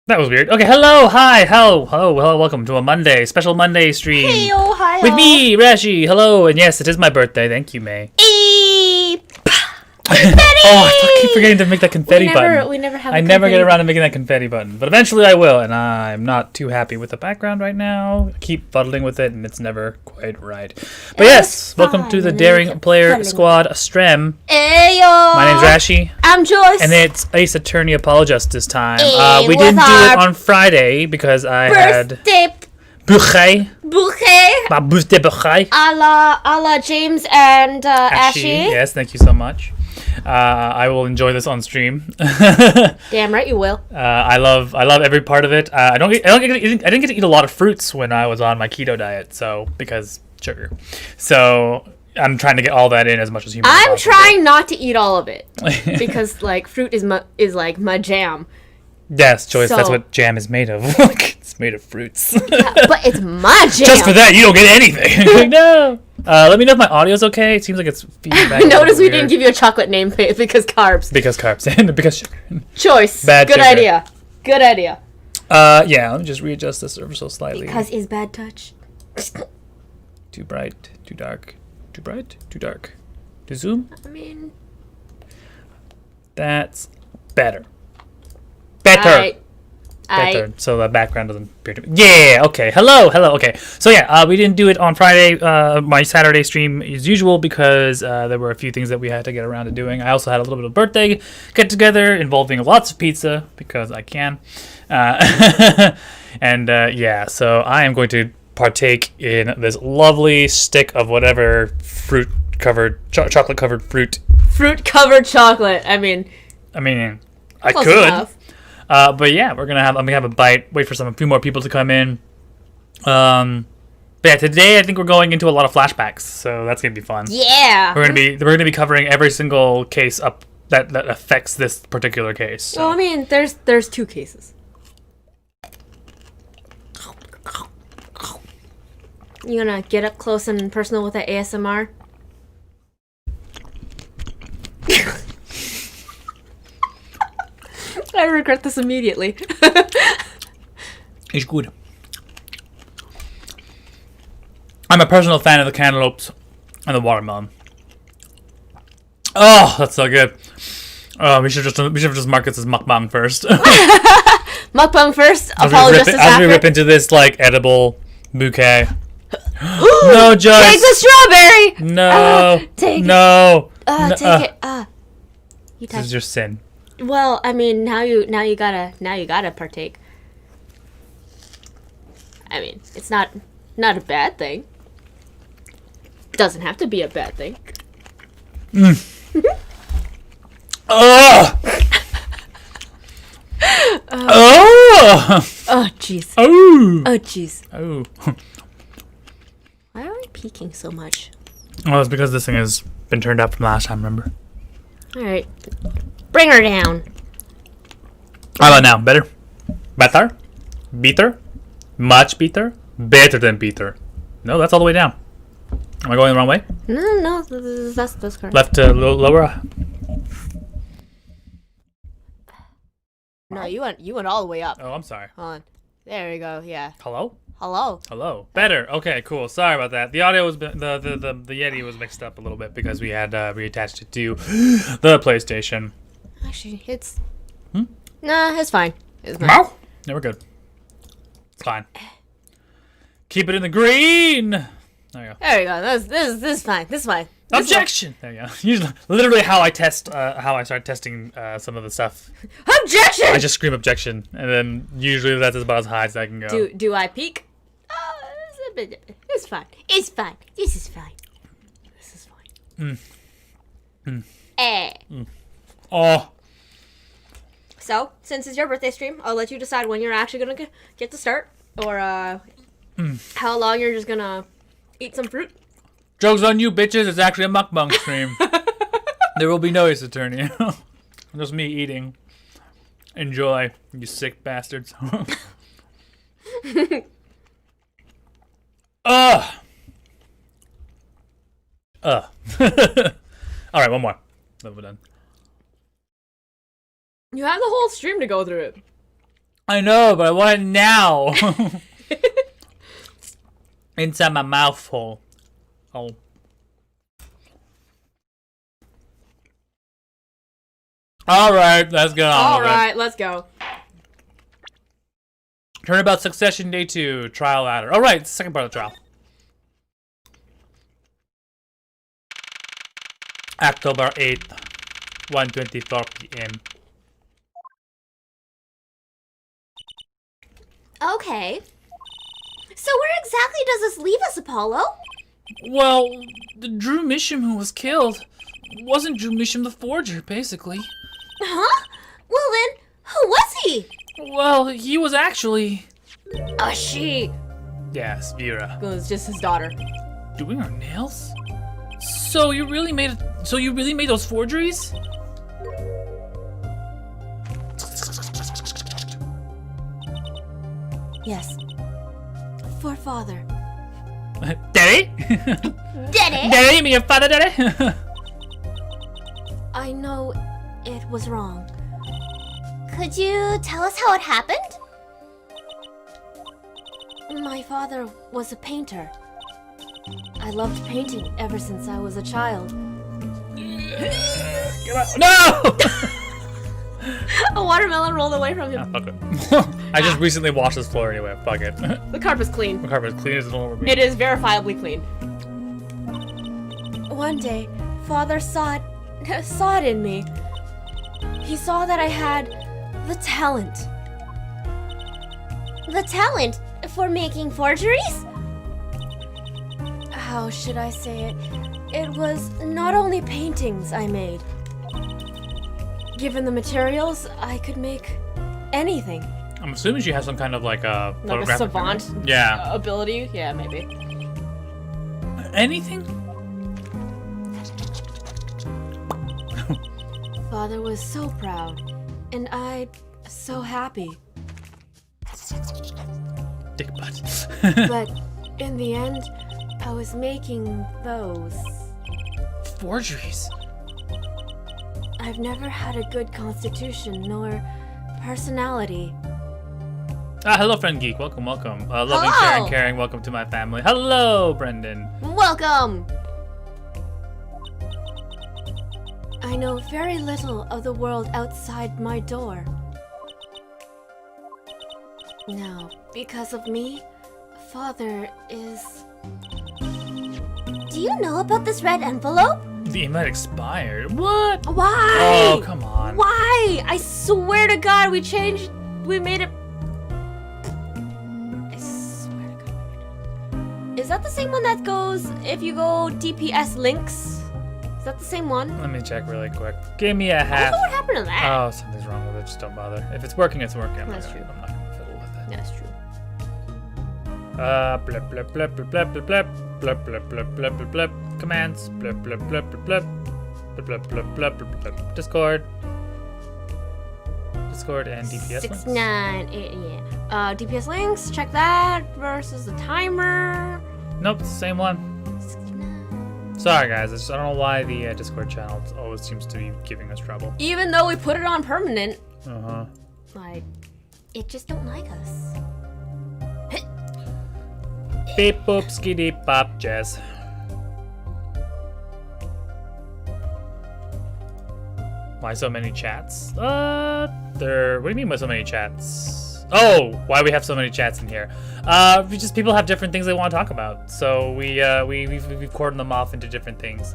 That was weird. Okay, hello, hi, hello, welcome to a Monday, special Monday stream. Hey-o, hi-o. With me, Rashi, hello, and yes, it is my birthday, thank you, May. Oh, I keep forgetting to make that confetti button. We never have I never get around to making that confetti button, but eventually I will, and I'm not too happy with the background right now. I keep fuddling with it, and it's never quite right. But yes, welcome to the Daring Player Squad Strem. Ayo. My name's Rashi. I'm Joyce. And it's Ace Attorney Apologist this time. Hey, we didn't do it on Friday because I had Birthday my birthday buchay. a la James and Ashy. Yes, thank you so much. I will enjoy this on stream. Damn right you will. I love every part of it. I didn't get to eat a lot of fruits when I was on my keto diet, so because sugar. So I'm trying to get all that in as much as humanly possible. I'm trying not to eat all of it because like fruit is like my jam. Yes, Joyce, So- that's what jam is made of. It's made of fruits. Yeah, but it's my jam. Just for that, you don't get anything. Like, no. Let me know if my audio's okay. It seems like it's feedback. I noticed we didn't give you a chocolate name because carbs. Because carbs and because sugar. Choice. Bad Good sugar. idea. Good idea. Yeah, let me just readjust this ever so slightly. Because is bad touch. Too bright, too dark, too bright, too dark. To zoom. I mean, That's better. Better. I So the background doesn't appear to me. Yeah, okay. Hello. Okay. So yeah, we didn't do it on Friday. My Saturday stream as usual because there were a few things that we had to get around to doing. I also had a little bit of birthday get together involving lots of pizza because I can. And yeah, so I am going to partake in this lovely stick of whatever fruit covered chocolate covered fruit. fruit covered chocolate. I mean, I close could. enough. But yeah, I'm gonna have a bite. Wait for a few more people to come in. But yeah, today I think we're going into a lot of flashbacks, so that's gonna be fun. Yeah. We're gonna be covering every single case up that affects this particular case. So. Well, I mean, there's two cases. You gonna get up close and personal with that ASMR? I regret this immediately. It's good. I'm a personal fan of the cantaloupes and the watermelon. Oh, that's so good. Oh, we should just mark this as mukbang first. Mukbang first, As apologists we rip after. into this like edible bouquet. No, Joyce. Take the strawberry! No. Take it. No. Take it. You This touched. is your sin. Well, I mean, now you gotta partake. I mean, it's not a bad thing. Doesn't have to be a bad thing. Oh. Oh. Oh jeez. Oh. Oh jeez. Oh. Why are we peeking so much? Well, it's because this thing has been turned up from last time. Remember? All right, bring her down. How about now? Better? Better? Better? Much better? Better than better. No, that's all the way down. Am I going the wrong way? No, that's correct. Left to lower? No, you went all the way up. Oh, I'm sorry. Hold on. There we go. Yeah. Hello? Hello. Hello. Better. Okay, cool. Sorry about that. The audio was the Yeti was mixed up a little bit because we had reattached it to the PlayStation. Actually, it's. Nah, it's fine. It's fine. Wow. Yeah, we're good. It's fine. Keep it in the green. There you go. There we go. This is fine. This is fine. This is Objection. There you go. Usually, literally how I test, how I start testing some of the stuff. fine. Objection. I just scream objection, and then usually that's about as high as I can go. Do I peek? It's fine. It's fine. This is fine. This is fine. Oh. So, since it's your birthday stream, I'll let you decide when you're actually gonna get to start, or how long you're just gonna eat some fruit. Joke's on you, bitches. It's actually a mukbang stream. There will be no Ace Attorney. Just me eating. Enjoy, you sick bastards. Ugh. Alright, one more. Then we're done. You have the whole stream to go through it. I know, but I want it now. Inside my mouth hole. Oh. Alright, let's get on with it. Alright, let's go. Turnabout Succession Day 2, Trial Ladder. Alright, it's the second part of the trial. October 8th, 1:24 p.m. Okay. So where exactly does this leave us, Apollo? Well, the Drew Misham who was killed wasn't Drew Misham the Forger, basically. Huh? Well then, who was he? Well, he was actually... She. Yes, Vera. It was just his daughter. Doing our nails? So you really made those forgeries? Yes. For father. Daddy? Daddy? Daddy? You mean your father, Daddy? I know it was wrong. Could you tell us how it happened? My father was a painter. I loved painting ever since I was a child. Get out. No! A watermelon rolled away from him. Fuck it. I just recently washed this floor anyway. Fuck it. The carpet's clean. The carpet is clean as it will ever be. It is verifiably clean. One day, father saw it in me. He saw that I had the talent. The talent for making forgeries? How should I say it? It was not only paintings I made. Given the materials, I could make anything. I'm assuming she has some kind of like a photographic savant memory. Yeah. Ability? Yeah, maybe. Anything? Father was so proud, and I so happy. Dick butt. But in the end, I was making those. Forgeries. I've never had a good constitution nor personality. Hello, friend geek. Welcome, welcome. Loving, Hello. sharing, caring. Welcome to my family. Hello, Brendan. Welcome! I know very little of the world outside my door. Now, because of me, Father is... Do you know about this red envelope? The email expired. What? Why? Oh, come on. Why? I swear to God, we made it... I swear to God. Is that the same one that goes, if you go DPS links? Is that the same one? Let me check really quick. Give me a I half. don't know what happened to that. Oh, something's wrong with it. Just don't bother. If it's working, it's working. That's true. I'm not gonna fiddle with it. That's true. Blip blip blip blip blip blip blip blip blip blip blip blip blip. Commands. Blip blip blip blip blip blip blip blip blip blip blip. Discord. Discord and DPS 698, yeah. DPS links, check that versus the timer. Nope, it's the same one. 69. Sorry guys, I don't know why the Discord channel always seems to be giving us trouble. Even though we put it on permanent, Uh-huh. it just don't like us. Beep boop skiddy pop jazz. Why so many chats? What do you mean by so many chats? Oh, why we have so many chats in here? Just people have different things they want to talk about, so we've cordoned them off into different things.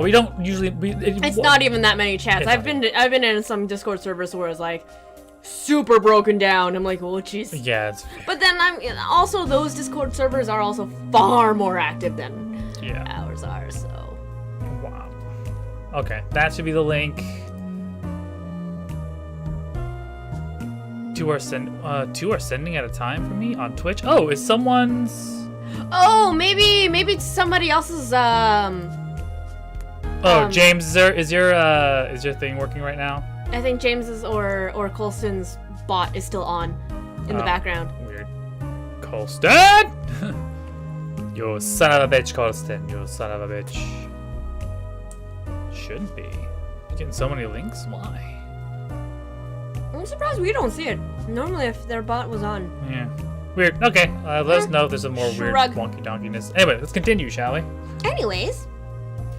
We don't usually. It's not even that many chats. I've been in some Discord servers where it's like super broken down. I'm like, oh jeez. Yeah. It's, but then also those Discord servers are also far more active than ours are. So. Wow. Okay, that should be the link. Two are sending at a time for me on Twitch. Oh, is someone's? Oh, maybe it's somebody else's. James, is your thing working right now? I think James's or Colston's bot is still on in the background. Weird. Colston! You son of a bitch, Colston. You son of a bitch. Shouldn't be. You're getting so many links? Why? I'm surprised we don't see it. Normally, if their bot was on. Yeah. Weird. Okay, let us know if there's some more weird Shrug. wonky donkiness. Anyway, let's continue, shall we? Anyways,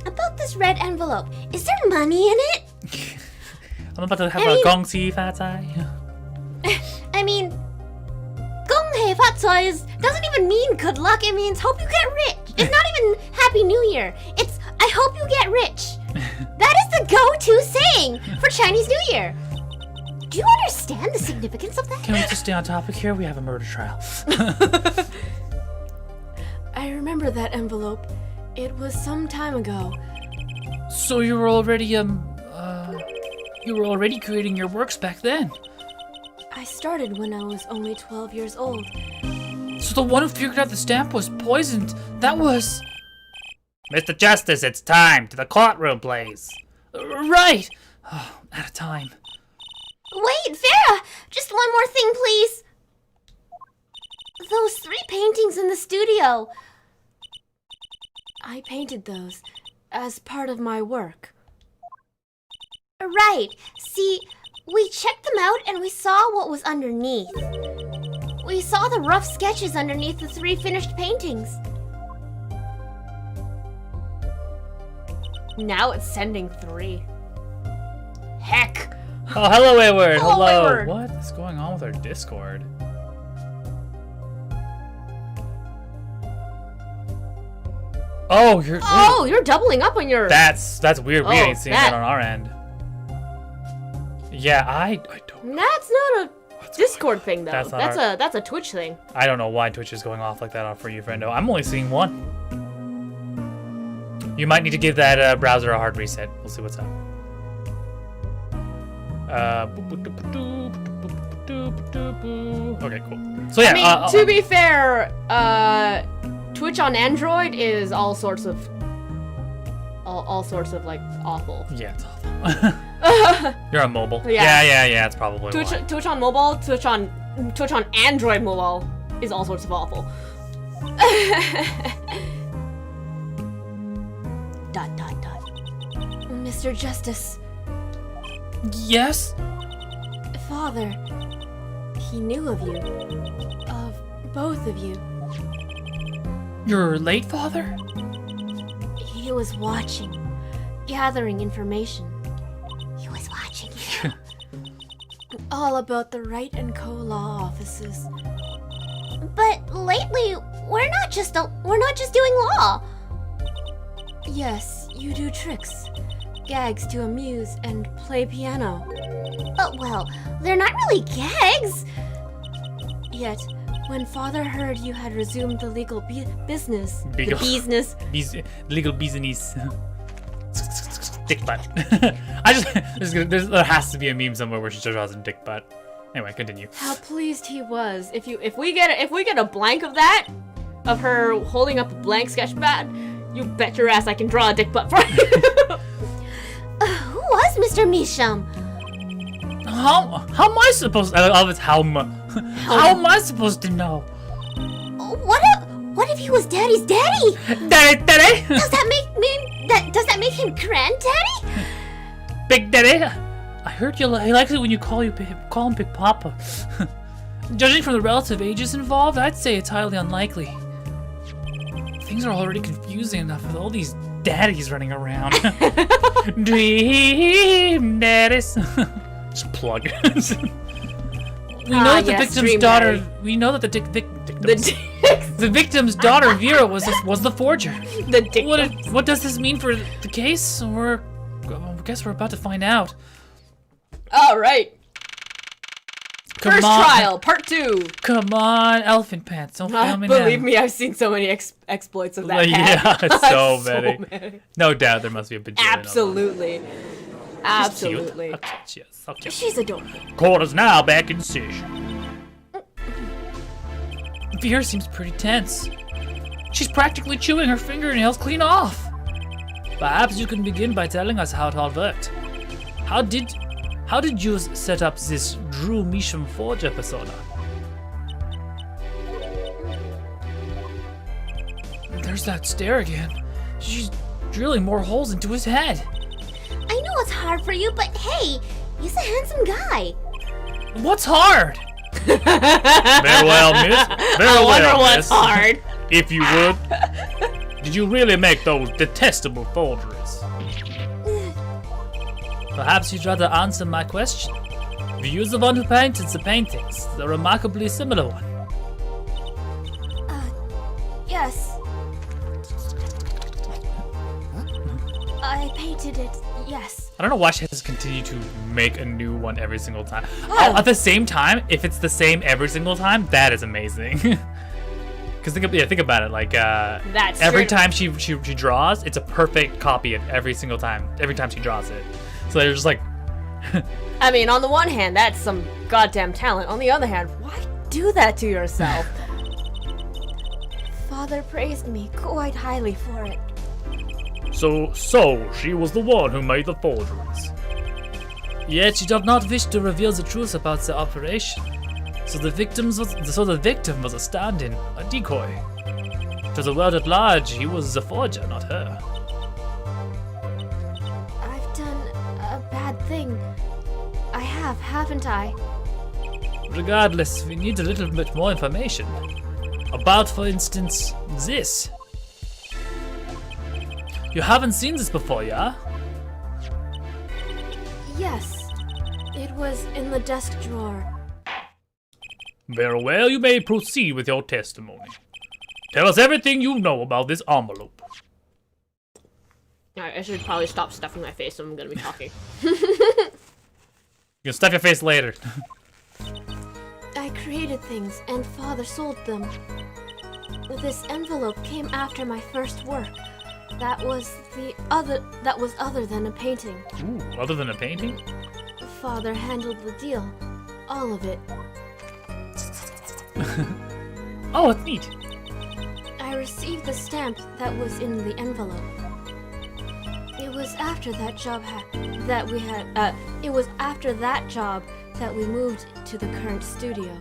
about this red envelope, is there money in it? I'm about to have I a mean- gong si fa cai. I mean, Gong Hei Fat Cai doesn't even mean good luck, it means hope you get rich. It's not even Happy New Year, it's I hope you get rich. That is the go-to saying for Chinese New Year. Do you understand the significance of that? Can we just stay on topic here? We have a murder trial. I remember that envelope. It was some time ago. So you were already creating your works back then. I started when I was only 12 years old. So the one who figured out the stamp was poisoned. That was... Mr. Justice, it's time. To the courtroom, please. Right. Oh, out of time. Wait, Vera! Just one more thing, please. Those 3 paintings in the studio. I painted those as part of my work. Right. See, we checked them out and we saw what was underneath. We saw the rough sketches underneath the 3 finished paintings. Now it's sending 3. Heck! Oh, hello, Wayward. Hello, Wayward. What is going on with our Discord? Oh, You're doubling up on your... That's weird. We Oh, ain't seeing that on our end. Yeah, I don't. That's not a Discord thing, though. That's not That's a Twitch thing. I don't know why Twitch is going off like that for you, friendo. I'm only seeing 1. You might need to give that browser a hard reset. We'll see what's up. Okay, cool. So yeah, I mean, to be fair, Twitch on Android is all sorts of like awful. yeah, it's awful. You're on mobile. Yeah. Yeah. It's probably why. Twitch on mobile, Twitch on Android mobile is all sorts of awful. Dot dot dot. Mr. Justice, Yes. Father, he knew of you, of both of you. Your late father? He was watching, gathering information. He was watching you. All about the Right and Co law offices. But lately, we're not just doing law. Yes, you do tricks, gags to amuse, and play piano. Well, they're not really gags. Yet, when Father heard you had resumed the legal business, Beagle. the business, Legal business. Dick butt. There has to be a meme somewhere where she just draws a dick butt. Anyway, continue. how pleased he was. If we get a blank of that, of her holding up a blank sketch pad, you bet your ass I can draw a dick butt for you. Who was Mr. Misham? How am I supposed? I love it. How am I supposed to know? What if he was Daddy's daddy? Daddy, Does that make him granddaddy? Big Daddy. I heard he likes it when you call him Big Papa. Judging from the relative ages involved, I'd say it's highly unlikely. Things are already confusing enough with all these daddies running around. Dream daddies. Just plug. We know that the victim's Dream daughter. Daddy. We know that the victim's daughter Vera was the forger. The dick. What does this mean for the case? I guess we're about to find out. All right. Come First on. trial, part 2. Come on, elephant pants. Don't fail me now. Believe me, I've seen so many exploits of that. Yeah, cat. so many. No doubt there must be a bajillion of them. Absolutely. She's Absolutely. cute. How cute she is. How cute. She's adorable. Court is now back in session. Vera seems pretty tense. She's practically chewing her fingernails clean off. Perhaps you can begin by telling us how it all worked. How did you set up this Drew Misham Forger persona? There's that stare again. She's drilling more holes into his head. I know it's hard for you, but hey, he's a handsome guy. What's hard? Very well, miss. Very I wonder well, what's miss. hard. If you would. Did you really make those detestable forgeries? Perhaps you'd rather answer my question. Were you the one who painted the paintings? The remarkably similar one. Yes. I painted it, yes. I don't know why she has to continue to make a new one every single time. Oh, at the same time, if it's the same every single time, that is amazing. Because think about it, like That's every true. time she draws, it's a perfect copy of every single time. Every time she draws it, so they're just like, I mean, on the one hand, that's some goddamn talent. On the other hand, why do that to yourself? Father praised me quite highly for it. so she was the one who made the forgeries. Yet she did not wish to reveal the truth about the operation. So the victim was a stand-in, a decoy. To the world at large, he was the forger, not her. I've done a bad thing. I have, haven't I? Regardless, we need a little bit more information. About, for instance, this. You haven't seen this before, yeah? Yes. It was in the desk drawer. Very well, you may proceed with your testimony. Tell us everything you know about this envelope. Alright, I should probably stop stuffing my face when I'm gonna be talking. You can stuff your face later. I created things and Father sold them. This envelope came after my first work. That was other than a painting. Ooh, other than a painting? Father handled the deal. All of it. Oh, it's neat. I received the stamp that was in the envelope. It was after that job it was after that job that we moved to the current studio.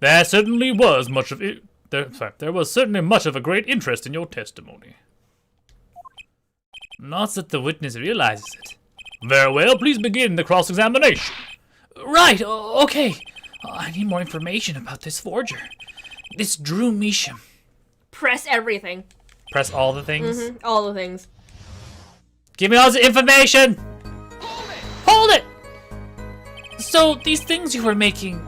There certainly was much of it. There was certainly much of a great interest in your testimony. Not that the witness realizes it. Very well, please begin the cross-examination. Right, okay. I need more information about this forger. This Drew Measham. Press everything. Press all the things? All the things. Give me all the information! Hold it! So, these things you were making,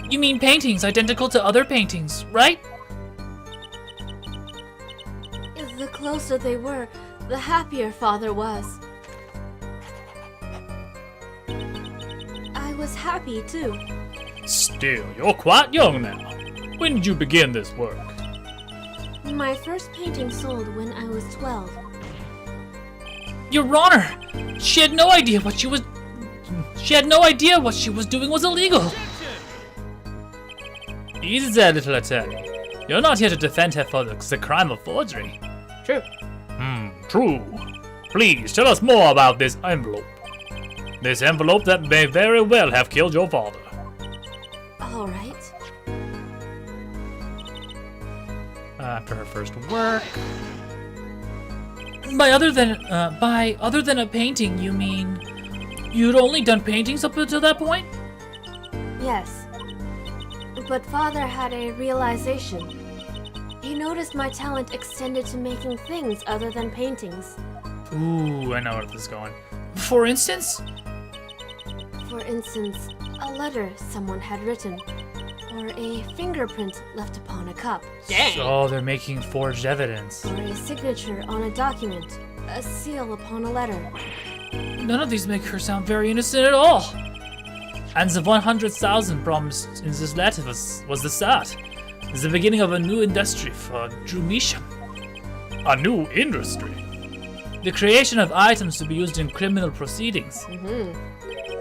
you mean paintings identical to other paintings, right? The closer they were, the happier Father was. I was happy too. Still, you're quite young now. When did you begin this work? My first painting sold when I was 12. Your Honor! She had no idea what she was doing was illegal! Easy there, little attorney. You're not here to defend her for the crime of forgery. True. True. Please, tell us more about this envelope. This envelope that may very well have killed your father. All right. After her first work. By other than a painting, you mean you'd only done paintings up until that point? Yes. But Father had a realization. He noticed my talent extended to making things other than paintings. Ooh, I know where this is going. For instance? For instance, a letter someone had written, or a fingerprint left upon a cup, Dang. So they're making forged evidence. or a signature on a document, a seal upon a letter. None of these make her sound very innocent at all. And the 100,000 promised in this letter was the start. It's the beginning of a new industry for Drew Measham. A new industry? The creation of items to be used in criminal proceedings.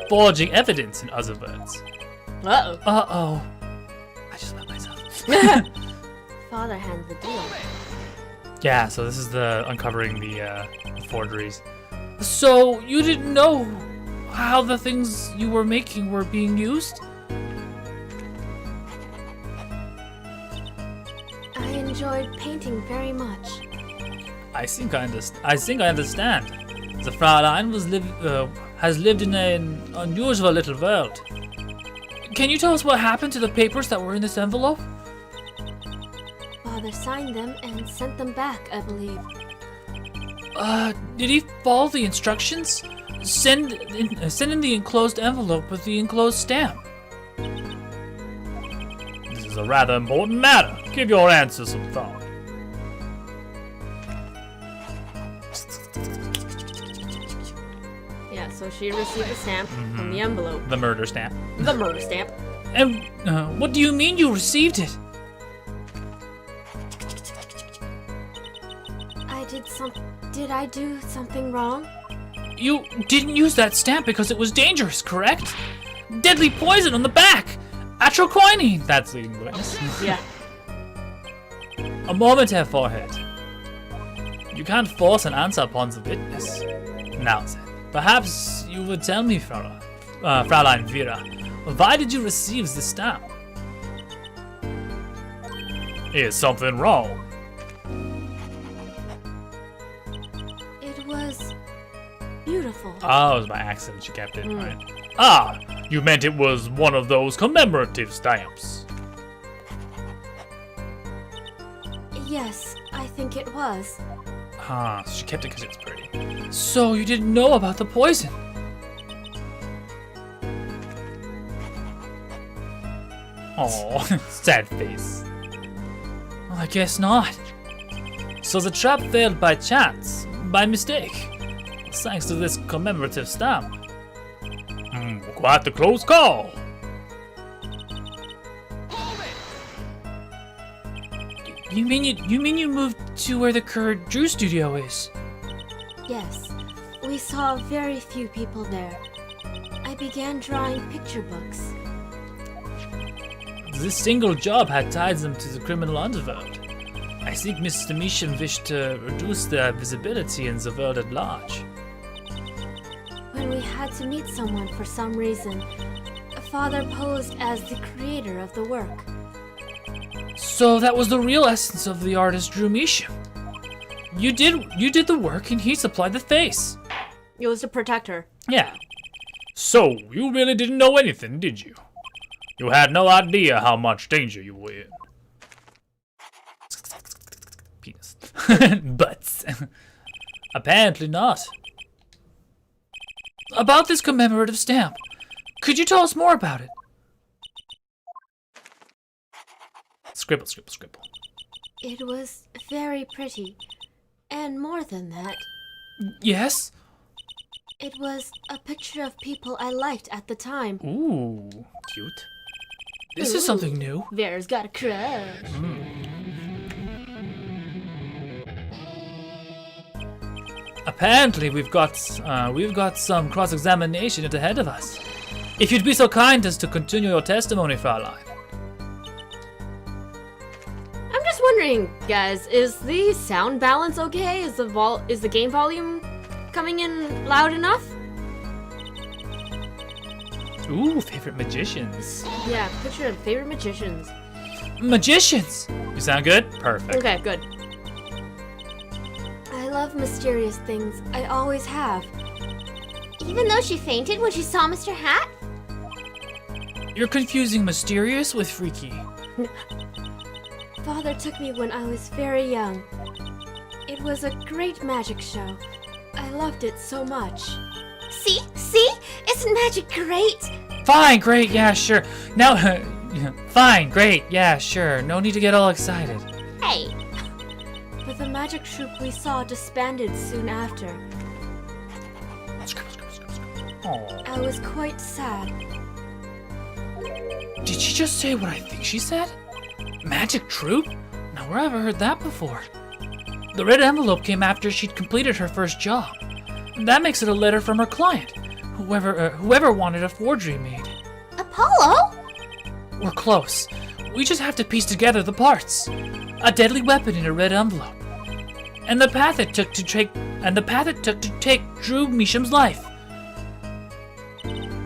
Forging evidence, in other words. Uh-oh. Uh-oh. I just met myself. Father handled the deal. Yeah, so this is the uncovering the forgeries. So you didn't know how the things you were making were being used? I enjoyed painting very much. I think I understand. The Fraulein has lived in an unusual little world. Can you tell us what happened to the papers that were in this envelope? Father signed them and sent them back, I believe. Did he follow the instructions? Send in the enclosed envelope with the enclosed stamp. This is a rather important matter. Give your answer some thought. Yeah, so she received a stamp from the envelope. The murder stamp. The murder stamp. And what do you mean you received it? Did I do something wrong? You didn't use that stamp because it was dangerous, correct? Deadly poison on the back! Atroquinine! That's leading the witness. Yeah. A moment, Herr Forehead. You can't force an answer upon the witness. Now then, perhaps you would tell me, Fraulein Vera, why did you receive the stamp? Is something wrong? It was beautiful. Oh, it was my accent. She kept it, right? Ah, you meant it was one of those commemorative stamps. Yes, I think it was. Ah, she kept it because it's pretty. So you didn't know about the poison? Oh, sad face. I guess not. So the trap failed by chance, by mistake, thanks to this commemorative stamp. Quite the close call. You mean you moved to where the current Drew studio is? Yes, we saw very few people there. I began drawing picture books. This single job had tied them to the criminal underworld. I think Mr. Measham wished to reduce their visibility in the world at large. When we had to meet someone for some reason, Father posed as the creator of the work. So that was the real essence of the artist Drew Measham. You did the work and he supplied the face. It was to protect her. Yeah. So you really didn't know anything, did you? You had no idea how much danger you were in. Penis. Butts. Apparently not. About this commemorative stamp, could you tell us more about it? Scribble, scribble, scribble. It was very pretty. And more than that, Yes? it was a picture of people I liked at the time. Ooh, cute. This is something new. Vera's got a crush. Apparently, we've got some cross-examination ahead of us. If you'd be so kind as to continue your testimony, Fraulein. I'm just wondering, guys, is the sound balance okay? Is the game volume coming in loud enough? Ooh, favorite magicians. Yeah, picture of favorite magicians. Magicians! You sound good? Perfect. Okay, good. I love mysterious things. I always have. Even though she fainted when she saw Mr. Hat? You're confusing mysterious with freaky. Father took me when I was very young. It was a great magic show. I loved it so much. See? Isn't magic great? Fine, great, yeah, sure. Now, fine, great, yeah, sure. No need to get all excited. Hey, But the magic troupe we saw disbanded soon after. Scribble, scribble, scribble, scribble. Aw. I was quite sad. Did she just say what I think she said? Magic troupe? Now, where have I heard that before? The red envelope came after she'd completed her first job. That makes it a letter from her client, whoever wanted a forgery made. Apollo? We're close. We just have to piece together the parts. A deadly weapon in a red envelope, and the path it took to take Drew Measham's life.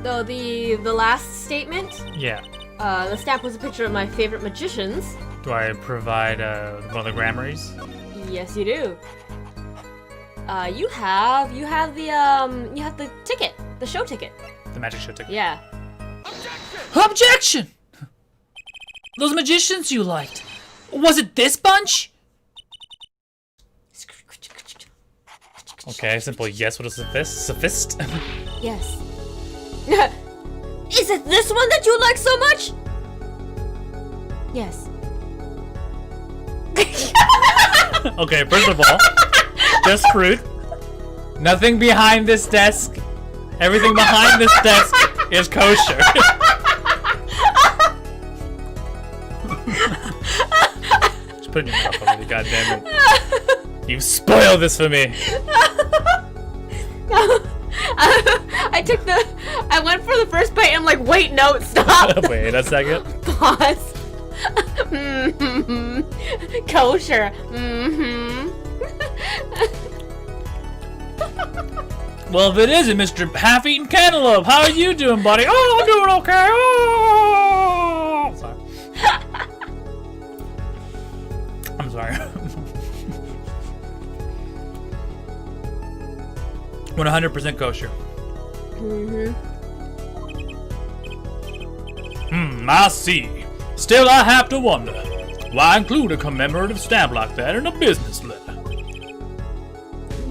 So the last statement, Yeah. the stamp was a picture of my favorite magicians. Do I provide one of the grammaries? Yes, you do. You have the ticket, the show ticket. The magic show ticket. Yeah. Objection! Those magicians you liked. Was it this bunch? Okay, simple yes. What is sophist? Yes. Is it this one that you like so much? Yes. Okay, first of all, just fruit. Nothing behind this desk. Everything behind this desk is kosher. Just put it in your mouth already, goddammit. You spoiled this for me. I went for the first bite and I'm like, wait, no, stop. Wait a second. Pause. Mm-hmm. Kosher. Mm-hmm. Well, if it isn't Mr. Half-Eaten Cantaloupe, how are you doing, buddy? Oh, I'm doing okay. Oh! Sorry. I'm sorry. 100% kosher. I see. Still, I have to wonder, why include a commemorative stamp like that in a business letter?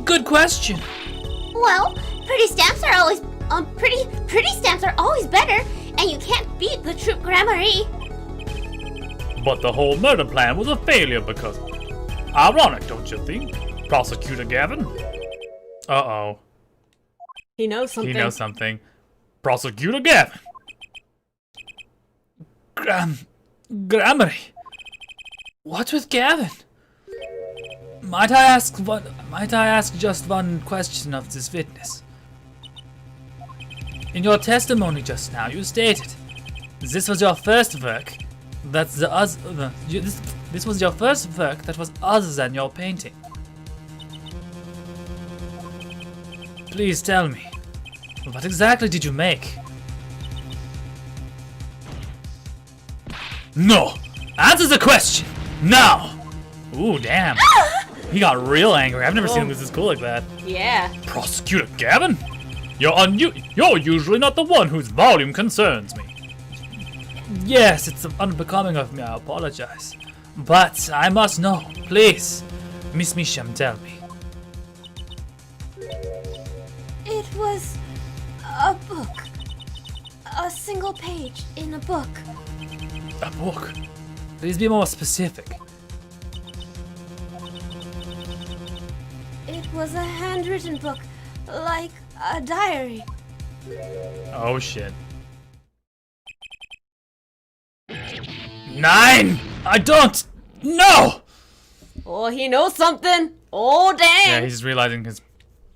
Good question. Well, pretty stamps are always pretty stamps are always better, and you can't beat the Troop Gramarye. But the whole murder plan was a failure because of it. Ironic, don't you think? Prosecutor Gavin? Uh-oh. He knows something. He knows something. Prosecutor Gavin. Gramarye. What's with Gavin? Might I ask just one question of this witness? In your testimony just now, you stated this was your first work. This was your first work that was other than your painting. Please tell me, what exactly did you make? No! Answer the question! Now! Ooh, damn. He got real angry. I've never seen him this cool like that. Yeah. Prosecutor Gavin? You're usually not the one whose volume concerns me. Yes, it's unbecoming of me, I apologize. But I must know, please. Miss Misham, tell me. It was a book. A single page in a book. A book? Please be more specific. It was a handwritten book, like a diary. Oh shit. 9! I don't! No! Oh, he knows something. Oh, dang. Yeah, he's realizing his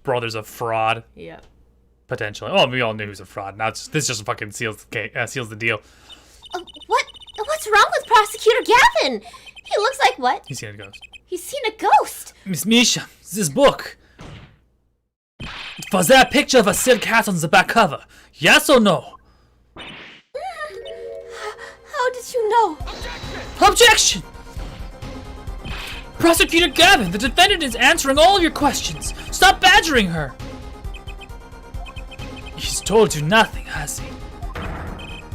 brother's a fraud. Yeah. Potentially. Well, we all knew he was a fraud. Now this just fucking seals the deal. What's wrong with Prosecutor Gavin? He looks like what? He's seen a ghost. He's seen a ghost. Miss Misha, this book. Was there a picture of a silk hat on the back cover? Yes or no? How did you know? Objection! Prosecutor Gavin, the defendant is answering all of your questions. Stop badgering her. He's told you nothing, has he?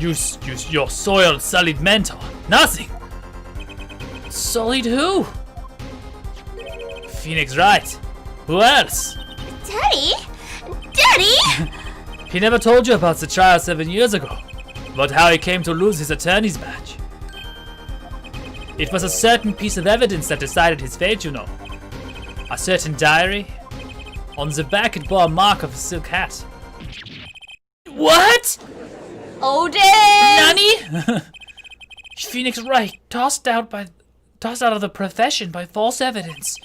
Your soiled, sullied mentor. Nothing. Sullied who? Phoenix Wright. Who else? Daddy? Daddy? He never told you about the trial 7 years ago, but how he came to lose his attorney's badge. It was a certain piece of evidence that decided his fate, you know. A certain diary. On the back it bore a mark of a silk hat. What? Oh, dang. Nani? Phoenix Wright, tossed out of the profession by false evidence.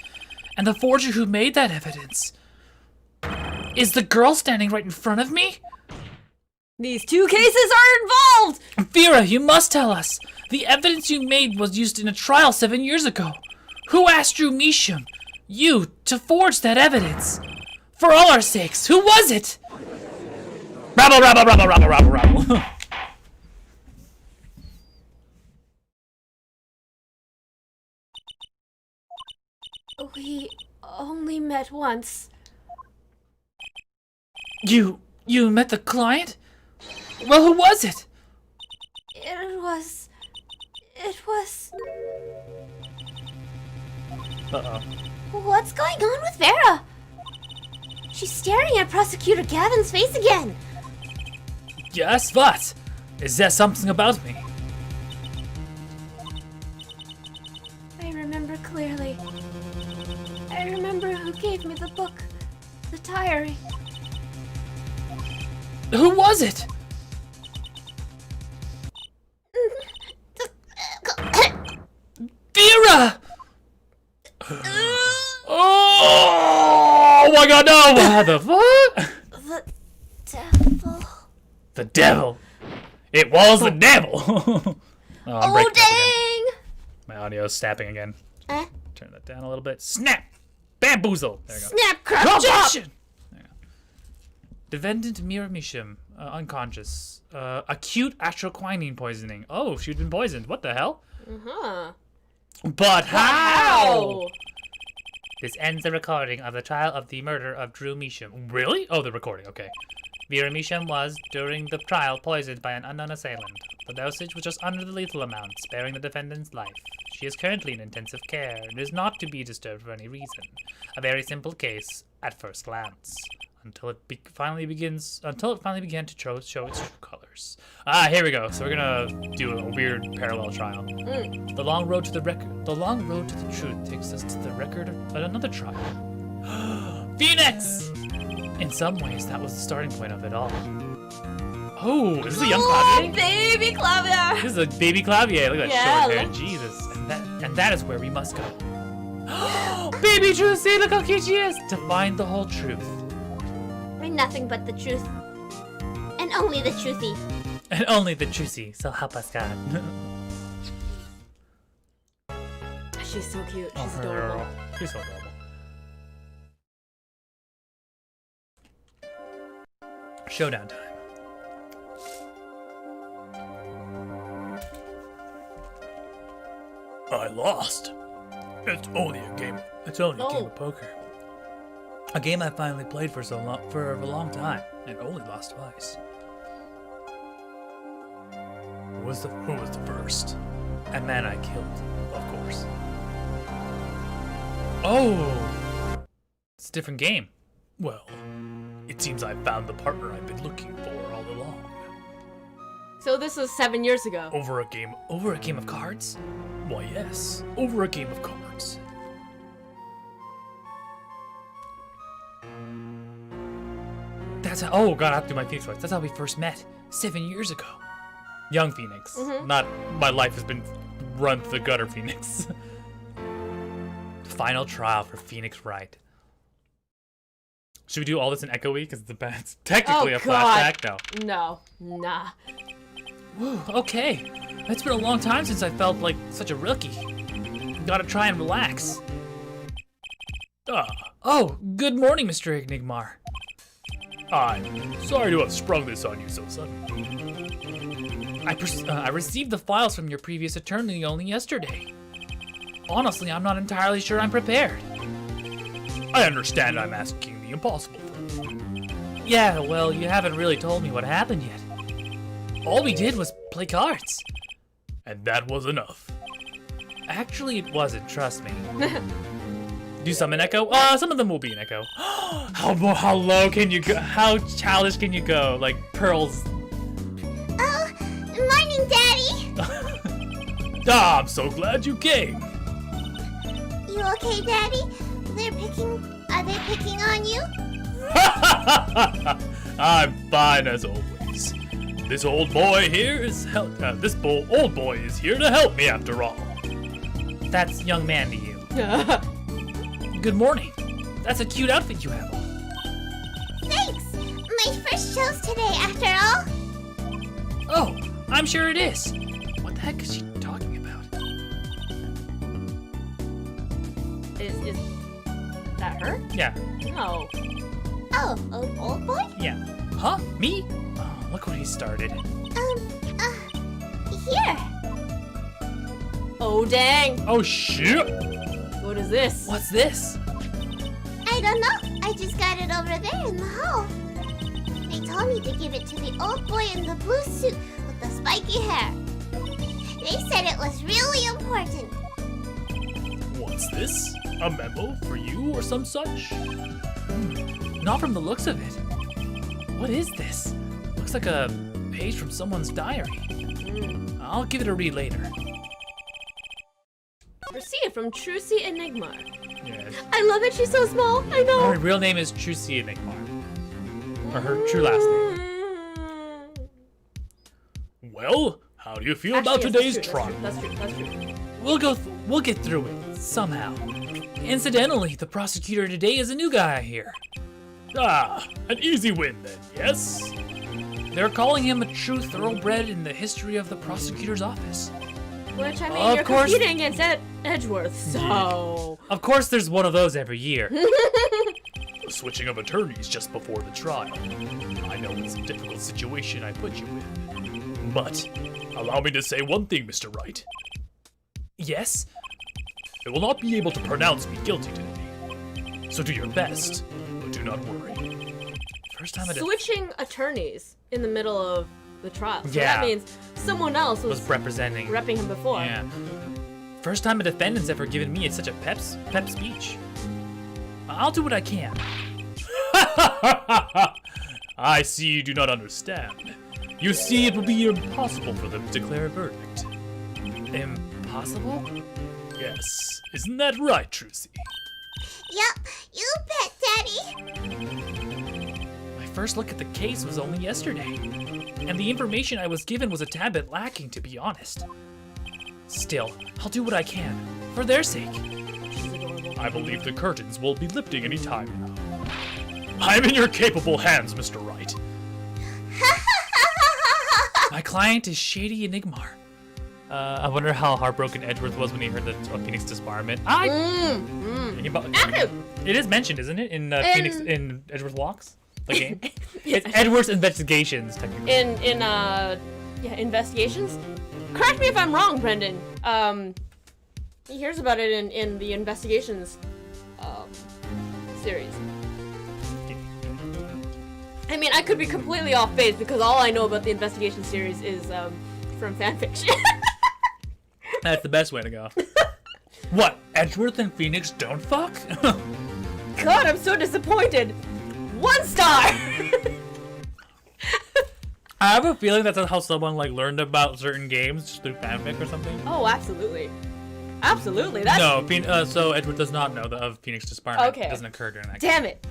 And the forger who made that evidence is the girl standing right in front of me? These two cases are involved. Vera, you must tell us. The evidence you made was used in a trial 7 years ago. Who asked Drew Measham, you, to forge that evidence? For all our sakes, who was it? Rabble, rabble, rabble, rabble, rabble, rabble. We only met once. You met the client? Well, who was it? It was... Uh-oh. What's going on with Vera? She's staring at Prosecutor Gavin's face again. Yes, what? Is there something about me? I remember clearly. I remember who gave me the book. The diary. Who was it? Vera! Oh my god, no! What the fuck? The devil. The devil. It was the devil. Oh, I'm breaking up again. Dang! My audio's snapping again. Eh? Turn that down a little bit. Snap! Bamboozle! There you go. Snap, crap, chop! Compulsion! There you go. Defendant Mira Mishim, unconscious. Acute atroquinine poisoning. Oh, she'd been poisoned. What the hell? Uh-huh. But how? Ow! This ends the recording of the trial of the murder of Drew Measham. Really? Oh, the recording, okay. Vera Measham was, during the trial, poisoned by an unknown assailant. The dosage was just under the lethal amount, sparing the defendant's life. She is currently in intensive care and is not to be disturbed for any reason. A very simple case, at first glance. Until it finally began to show its true colors. Ah, here we go. So we're gonna do a weird parallel trial. The long road to the truth takes us to the record of another trial. Phoenix! In some ways, that was the starting point of it all. Oh, is this a young Clavier? Baby Clavier! This is a baby Clavier. Look at that Yeah, short hair. look. Jesus. And that is where we must go. Baby Trucy, look how cute she is! To find the whole truth. We're nothing but the truth. And only the truthy. And only the Trucy, so help us God. She's so cute. Oh, She's adorable. She's so adorable. Showdown time. I lost. It's only a game. It's only a game of poker. A game I finally played for a long time and only lost twice. Who was the first? A man I killed, of course. Oh, it's a different game. Well, it seems I found the partner I've been looking for all along. So this was 7 years ago. Over a game of cards? Why, yes, over a game of cards. That's how, oh god, I have to do my Phoenix voice. That's how we first met, 7 years ago. Young Phoenix, not my life has been run to the gutter Phoenix. Final trial for Phoenix Wright. Should we do all this in echoey? Because it's technically a flashback? No. No. Nah. Whew, okay. It's been a long time since I felt like such a rookie. Gotta try and relax. Oh, good morning, Mr. Enigmar. I'm sorry to have sprung this on you so suddenly. I received the files from your previous attorney only yesterday. Honestly, I'm not entirely sure I'm prepared. I understand I'm asking the impossible. Yeah, well, you haven't really told me what happened yet. All we did was play cards. And that was enough. Actually, it wasn't, trust me. Do some in echo? Some of them will be in echo. How low can you go? How childish can you go? Like pearls. Oh, morning, Daddy. I'm so glad you came. You okay, Daddy? Are they picking on you? I'm fine as always. This old boy here is old boy is here to help me after all. That's young man to you. Good morning. That's a cute outfit you have on. Thanks. My first show's today, after all. Oh, I'm sure it is. What the heck is she talking about? Is that her? Yeah. No. Oh, old boy? Yeah. Huh? Me? Oh, look what he started. Here. Oh, dang. Oh, shit. What is this? What's this? no. I just got it over there in the hall. They told me to give it to the old boy in the blue suit with the spiky hair. They said it was really important. What's this? A memo for you or some such? Not from the looks of it. What is this? Looks like a page from someone's diary. I'll give it a read later. Received from Trucy Enigma. Yeah. I love it. She's so small. I know. Her real name is Trucy Enigma. Or her true last name. Well, how do you feel about Actually, today's yes, trial? that's true. That's true. We'll get through it somehow. Incidentally, the prosecutor today is a new guy here. Ah, an easy win then, yes? They're calling him a true thoroughbred in the history of the prosecutor's office. Which, I mean, you're competing against Edgeworth, so... Of course there's one of those every year. The switching of attorneys just before the trial. I know it's a difficult situation I put you in. But, allow me to say one thing, Mr. Wright. Yes? I will not be able to pronounce me guilty today. So do your best, but do not worry. First time I Switching attorneys in the middle of the trial. So Yeah. that means someone else was representing. repping him before. Yeah. First time a defendant's ever given me such a pep speech. I'll do what I can. I see you do not understand. You see, it would be impossible for them to declare a verdict. Impossible? Yes. Isn't that right, Trucy? Yup, you bet, Daddy. My first look at the case was only yesterday, and the information I was given was a tad bit lacking, to be honest. Still, I'll do what I can, for their sake. I believe the curtains will be lifting any time now. I'm in your capable hands, Mr. Wright. My client is Shady Enigmar. I wonder how heartbroken Edgeworth was when he heard the Phoenix disbarment. It is mentioned, isn't it, in Phoenix in Edgeworth Walks, the game? It's Edgeworth's investigations, technically. In investigations. Correct me if I'm wrong, Brendan. He hears about it in the investigations series. I mean, I could be completely off base because all I know about the investigation series is from fanfiction. That's the best way to go. What? Edgeworth and Phoenix don't fuck? God, I'm so disappointed. 1 star. I have a feeling that's how someone like learned about certain games just through fanfic or something. Oh, absolutely. Absolutely. That's No, so Edgeworth does not know of Phoenix disbarment. Okay. It doesn't occur during that game. Damn it.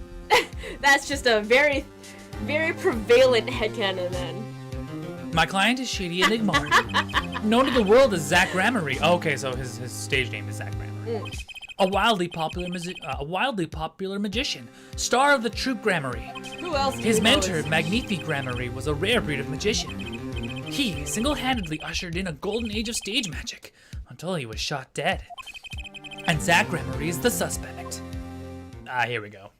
That's just a very, very prevalent headcanon then. My client is Shady Enigmar, known to the world as Zach Gramarye. Oh, okay, so his stage name is Zach Gramarye. A wildly popular magician, star of the troupe Gramarye. Who else? His mentor, Magnifi Gramarye, was a rare breed of magician. He single-handedly ushered in a golden age of stage magic until he was shot dead. And Zach Gramarye is the suspect. Here we go.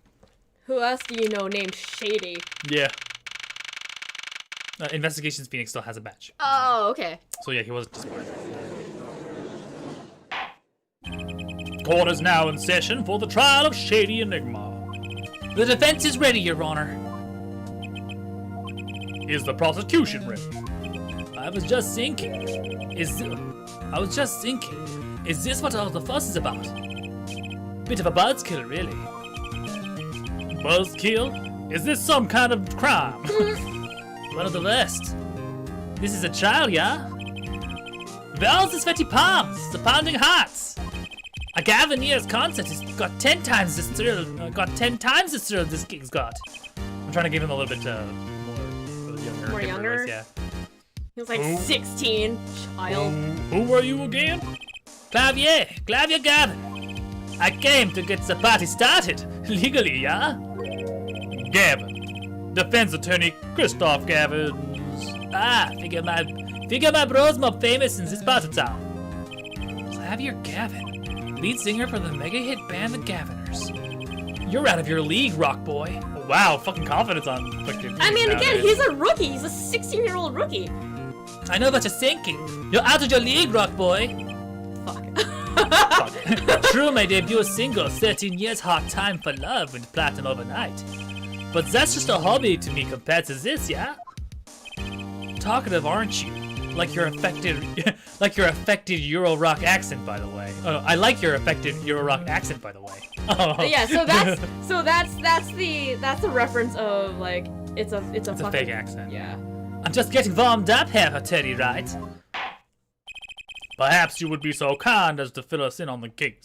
Who else do you know named Shady? Yeah. Investigations Phoenix still has a badge. Oh, okay. So yeah, he wasn't disbarred. Court is now in session for the trial of Shady Enigma. The defense is ready, Your Honor. Is the prosecution ready? I was just thinking. Is this what all the fuss is about? Bit of a buzzkill, really. Buzzkill? Is this some kind of crime? One of the worst. This is a trial, yeah? Bells the sweaty palms, the pounding hearts. A Gavanier's concert has got 10 times the thrill. This gig's got. I'm trying to give him a little bit younger. More hipper younger? voice, yeah. He was like 16. Child. Who were you again? Clavier Gavin. I came to get the party started legally, yeah? Gavin. Defense attorney Christoph Gavins. Figure my bro's more famous in this part of town. Clavier Gavin, lead singer for the mega hit band The Gaviners. You're out of your league, rock boy. Wow, fucking confidence on fucking. I mean, again, nowadays. he's a rookie. He's a 16-year-old rookie. I know what you're thinking. You're out of your league, rock boy. Fuck. True, my debut single, 13 Years Hard Time for Love, went platinum overnight. But that's just a hobby to me compared to this, yeah? Talkative, aren't you? Like your affected Euro rock accent, by the way. Oh, I like your affected Euro rock accent, by the way. Oh. Yeah, so that's the reference of like it's a fucking fake accent. Yeah. I'm just getting warmed up here, Teddy, right? Perhaps you would be so kind as to fill us in on the case.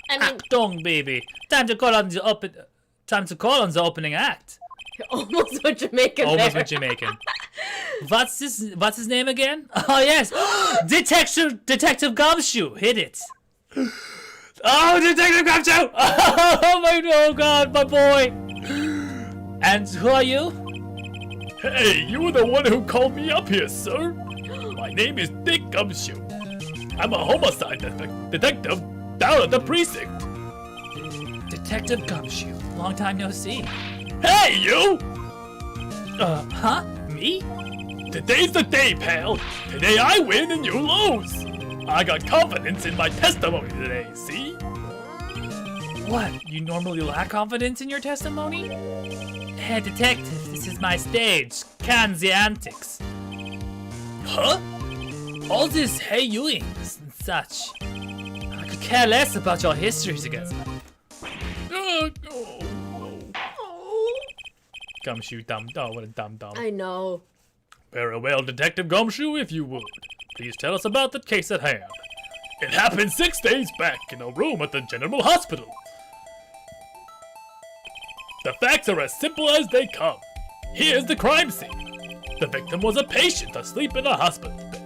I mean, Dong, baby. Time to call on the opening act. almost went Jamaican. Almost there. went Jamaican. What's his name again? Oh yes, Detective Gumshoe. Hit it. Oh, Detective Gumshoe! Oh God, my boy. And who are you? Hey, you were the one who called me up here, sir. My name is Dick Gumshoe. I'm a homicide detective down at the precinct. Detective Gumshoe. Long time no see. Hey, you! Huh? Me? Today's the day, pal. Today I win and you lose. I got confidence in my testimony today, see? What? You normally lack confidence in your testimony? Hey, detective, this is my stage. Can the antics. Huh? All this hey youings and such. I could care less about your histories against me. Gumshoe, what a dumb. I know. Very well, Detective Gumshoe, if you would. Please tell us about the case at hand. It happened 6 days back in a room at the General Hospital. The facts are as simple as they come. Here's the crime scene. The victim was a patient asleep in a hospital bed.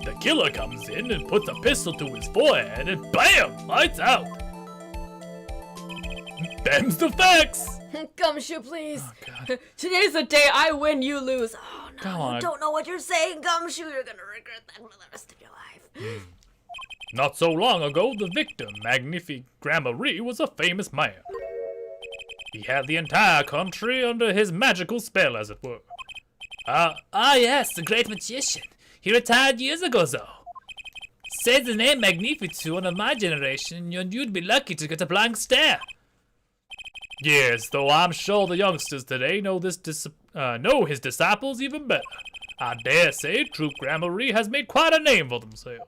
The killer comes in and puts a pistol to his forehead and BAM! Lights out. Them's the facts. Gumshoe, please. Oh, God. Today's the day I win, you lose. Oh no, Come on. you don't know what you're saying, Gumshoe. You're gonna regret that for the rest of your life. Not so long ago, the victim, Magnifique Gramarye, was a famous man. He had the entire country under his magical spell, as it were. Yes, the great magician. He retired years ago, though. Say the name Magnifique to one of my generation, and you'd be lucky to get a blank stare. Yes, though I'm sure the youngsters today know know his disciples even better. I dare say Troop Gramarye has made quite a name for themselves.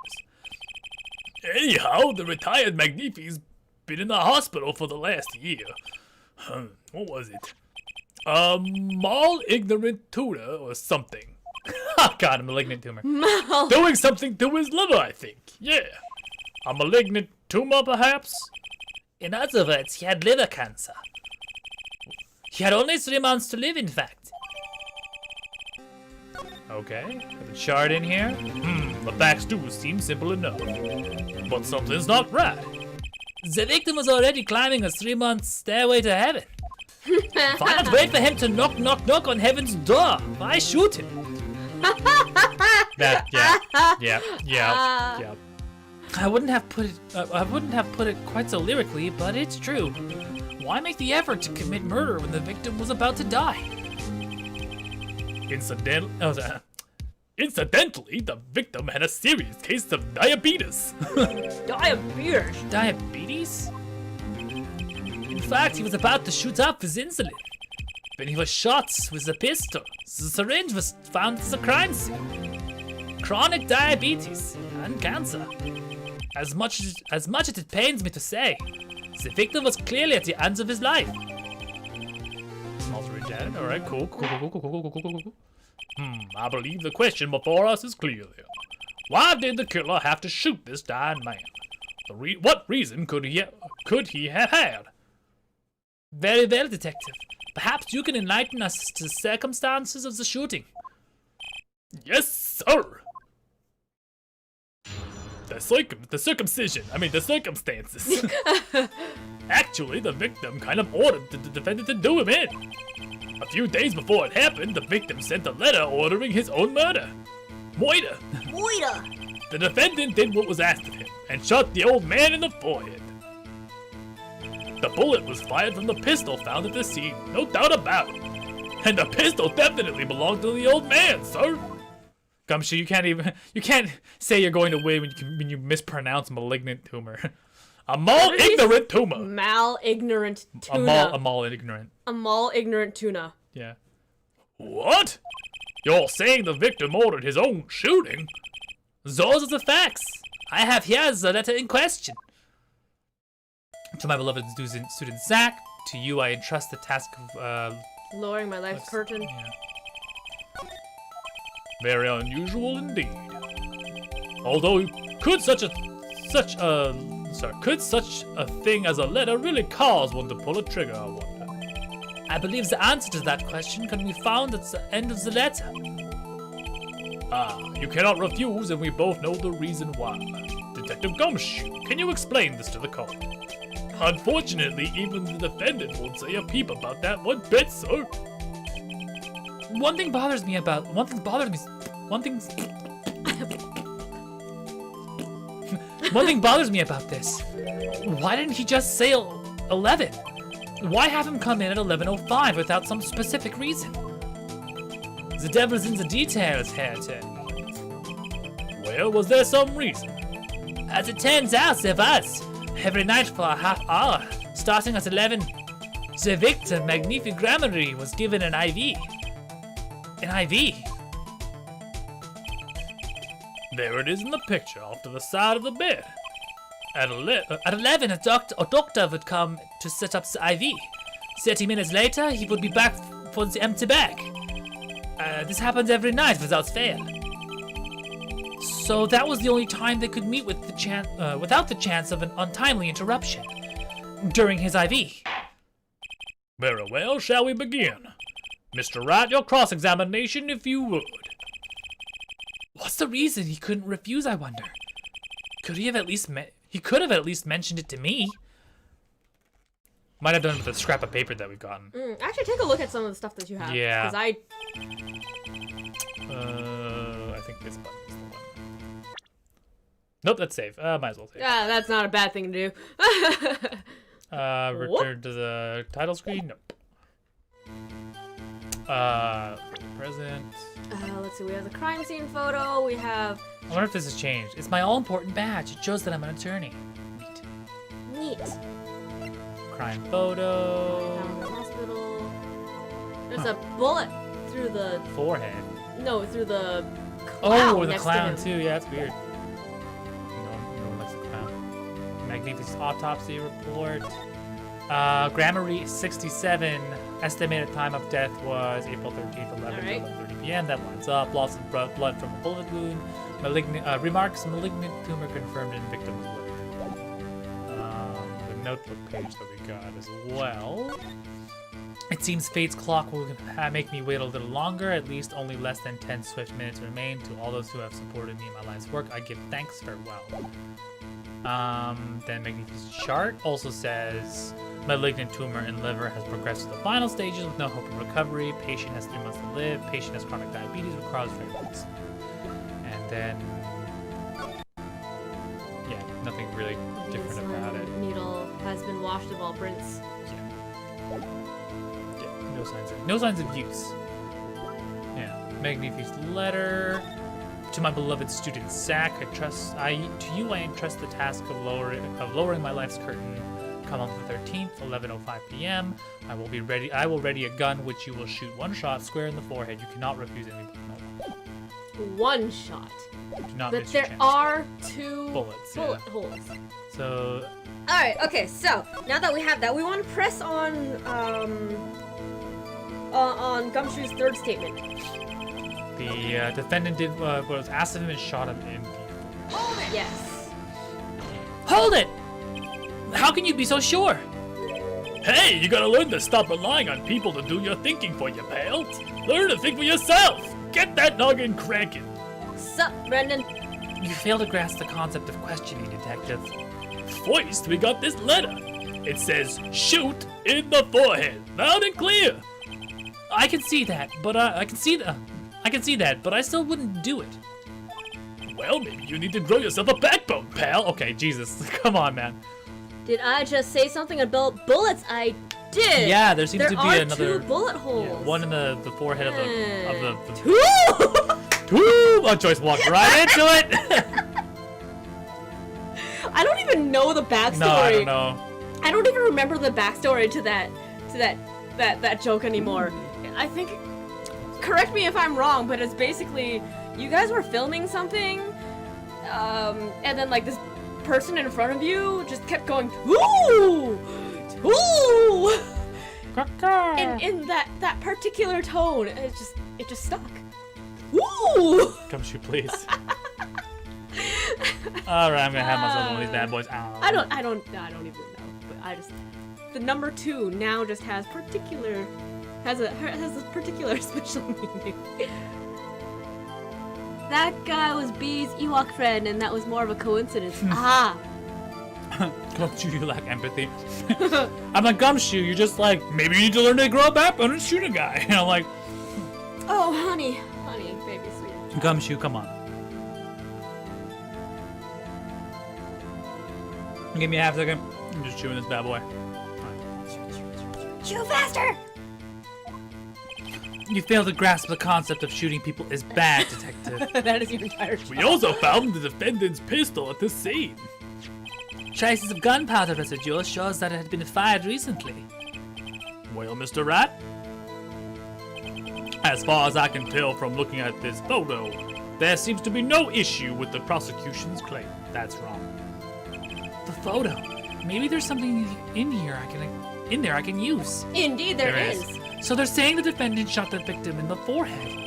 Anyhow, the retired Magnifique's been in the hospital for the last year. What was it? Mal ignorant tutor or something. Oh God, a malignant tumor. Doing something to his liver, I think. Yeah. A malignant tumor, perhaps? In other words, he had liver cancer. He had only 3 months to live, in fact. Okay. Got a chart in here. The facts do seem simple enough. But something's not right. The victim was already climbing a 3-month stairway to heaven. Why not wait for him to knock on heaven's door? Why shoot him? Yeah. I wouldn't have put it quite so lyrically, but it's true. Why make the effort to commit murder when the victim was about to die? Incidentally, the victim had a serious case of diabetes. Diabetes. Diabetes? In fact, he was about to shoot up his insulin when he was shot with a pistol. The syringe was found at the crime scene. Chronic diabetes and cancer. As much as it pains me to say, the victim was clearly at the end of his life. Alright, cool. I believe the question before us is clear then. Why did the killer have to shoot this dying man? What reason could he have had? Very well, detective. Perhaps you can enlighten us to the circumstances of the shooting. Yes, sir. The circumstances. Actually, the victim kind of ordered the defendant to do him in. A few days before it happened, the victim sent a letter ordering his own murder. Moida. The defendant did what was asked of him and shot the old man in the forehead. The bullet was fired from the pistol found at the scene, no doubt about it. And the pistol definitely belonged to the old man, sir. Gumshoe, you can't say you're going to win when you mispronounce malignant tumor. A mal-ignorant tumor. Mal-ignorant tuna. A mal-ignorant. A mal-ignorant tuna. Yeah. What? You're saying the victim ordered his own shooting? Those are the facts. I have here the letter in question. To my beloved student Zach, to you I entrust the task of Lowering my life's curtain. Yeah. Very unusual indeed. Although, could such a thing as a letter really cause one to pull a trigger, I wonder? I believe the answer to that question can be found at the end of the letter. You cannot refuse, and we both know the reason why. Detective Gumshoe, can you explain this to the court? Unfortunately, even the defendant won't say a peep about that one bit, sir. One thing bothers me about this. Why didn't he just say 11? Why have him come in at 11:05 without some specific reason? The devil's in the details here, Teddy. Well, was there some reason? As it turns out, there was. Every night for a half hour, starting at 11, the victim, Magnific Grammary, was given an IV. An IV? There it is in the picture, off to the side of the bed. At 11, a doctor would come to set up the IV. 30 minutes later, he would be back for the empty bag. This happens every night without fail. So that was the only time they could meet with without the chance of an untimely interruption during his IV. Very well, shall we begin? Mr. Wright, your cross-examination, if you would. What's the reason he couldn't refuse, I wonder? Could he have at least he could have at least mentioned it to me. Might have done it with a scrap of paper that we've gotten. Actually, take a look at some of the stuff that you have. Yeah. Because I think this button is the one. Nope, that's safe. Might as well save. Yeah, that's not a bad thing to do. Return to the title screen? Nope. Present. Let's see, we have the crime scene photo, we have... I wonder if this has changed. It's my all-important badge. It shows that I'm an attorney. Neat. Crime photo. Down in the hospital. There's a bullet through the... Forehead. No, through the clown. Oh, the next clown to him. too. Yeah, that's weird. No one likes the clown. Magnificent autopsy report. Grammary 67. Estimated time of death was April 13th, 11 to 11:30 p.m. That lines up. Loss of blood from a bullet wound. Remarks: malignant tumor confirmed in victim's liver. The notebook page that we got as well. It seems fate's clock will make me wait a little longer. At least only less than 10 swift minutes remain. To all those who have supported me in my life's work, I give thanks. Farewell. Then Magnificent chart also says malignant tumor in liver has progressed to the final stages with no hope of recovery. Patient has 3 months to live. Patient has chronic diabetes, requires treatments. And then, yeah, nothing really different about it. Needle has been washed of all prints. Yeah, no signs of use. Yeah, Magnificent letter. To my beloved student Zach, to you I entrust the task of lowering my life's curtain. Come on the 13th, 11:05 p.m. I will ready a gun which you will shoot one shot square in the forehead. You cannot refuse any. One shot. Do not But miss your there chance. are 2 bullet holes. So. All right. Okay. So now that we have that, we want to press on Gumshoe's third statement. The defendant was asked of him and shot him in the... Yes. Hold it! How can you be so sure? Hey, you gotta learn to stop relying on people to do your thinking for you, pal. Learn to think for yourself. Get that noggin cranking. Sup, Brendan? You fail to grasp the concept of questioning, detective. First, we got this letter. It says, shoot in the forehead. Loud and clear. I can see that, but I can see that, but I still wouldn't do it. Well, maybe you need to grow yourself a backbone, pal. Okay, Jesus, come on, man. Did I just say something about bullets? I did. Yeah, there seems to be There are another 2 bullet holes. one in the forehead of the 2. Woo! Oh, Joyce walked right into it. I don't even know the backstory. No, I don't know. I don't even remember the backstory to that joke anymore. I think, correct me if I'm wrong, but it's basically you guys were filming something, and then like this person in front of you just kept going ooh, ooh, in that particular tone. It just stuck. Ooh. Gumshoe, please. All right, I'm gonna have myself one of these bad boys. Ow. I don't even know, but I just the number 2 now just has a particular special meaning. That guy was B's Ewok friend, and that was more of a coincidence. Gumshoe, you lack empathy. I'm like, Gumshoe, you're just like, maybe you need to learn to grow up and shoot a guy. And I'm like, Oh, honey, baby, sweet. Gumshoe, come on. Give me a half second. I'm just chewing this bad boy. Chew faster! You fail to grasp the concept of shooting people is bad, detective. That is your entire job. We also found the defendant's pistol at the scene. Traces of gunpowder residue shows that it had been fired recently. Well, Mr. Rat, as far as I can tell from looking at this photo, there seems to be no issue with the prosecution's claim. That's wrong. The photo. Maybe there's something in there I can use. Indeed, there is. So they're saying the defendant shot the victim in the forehead.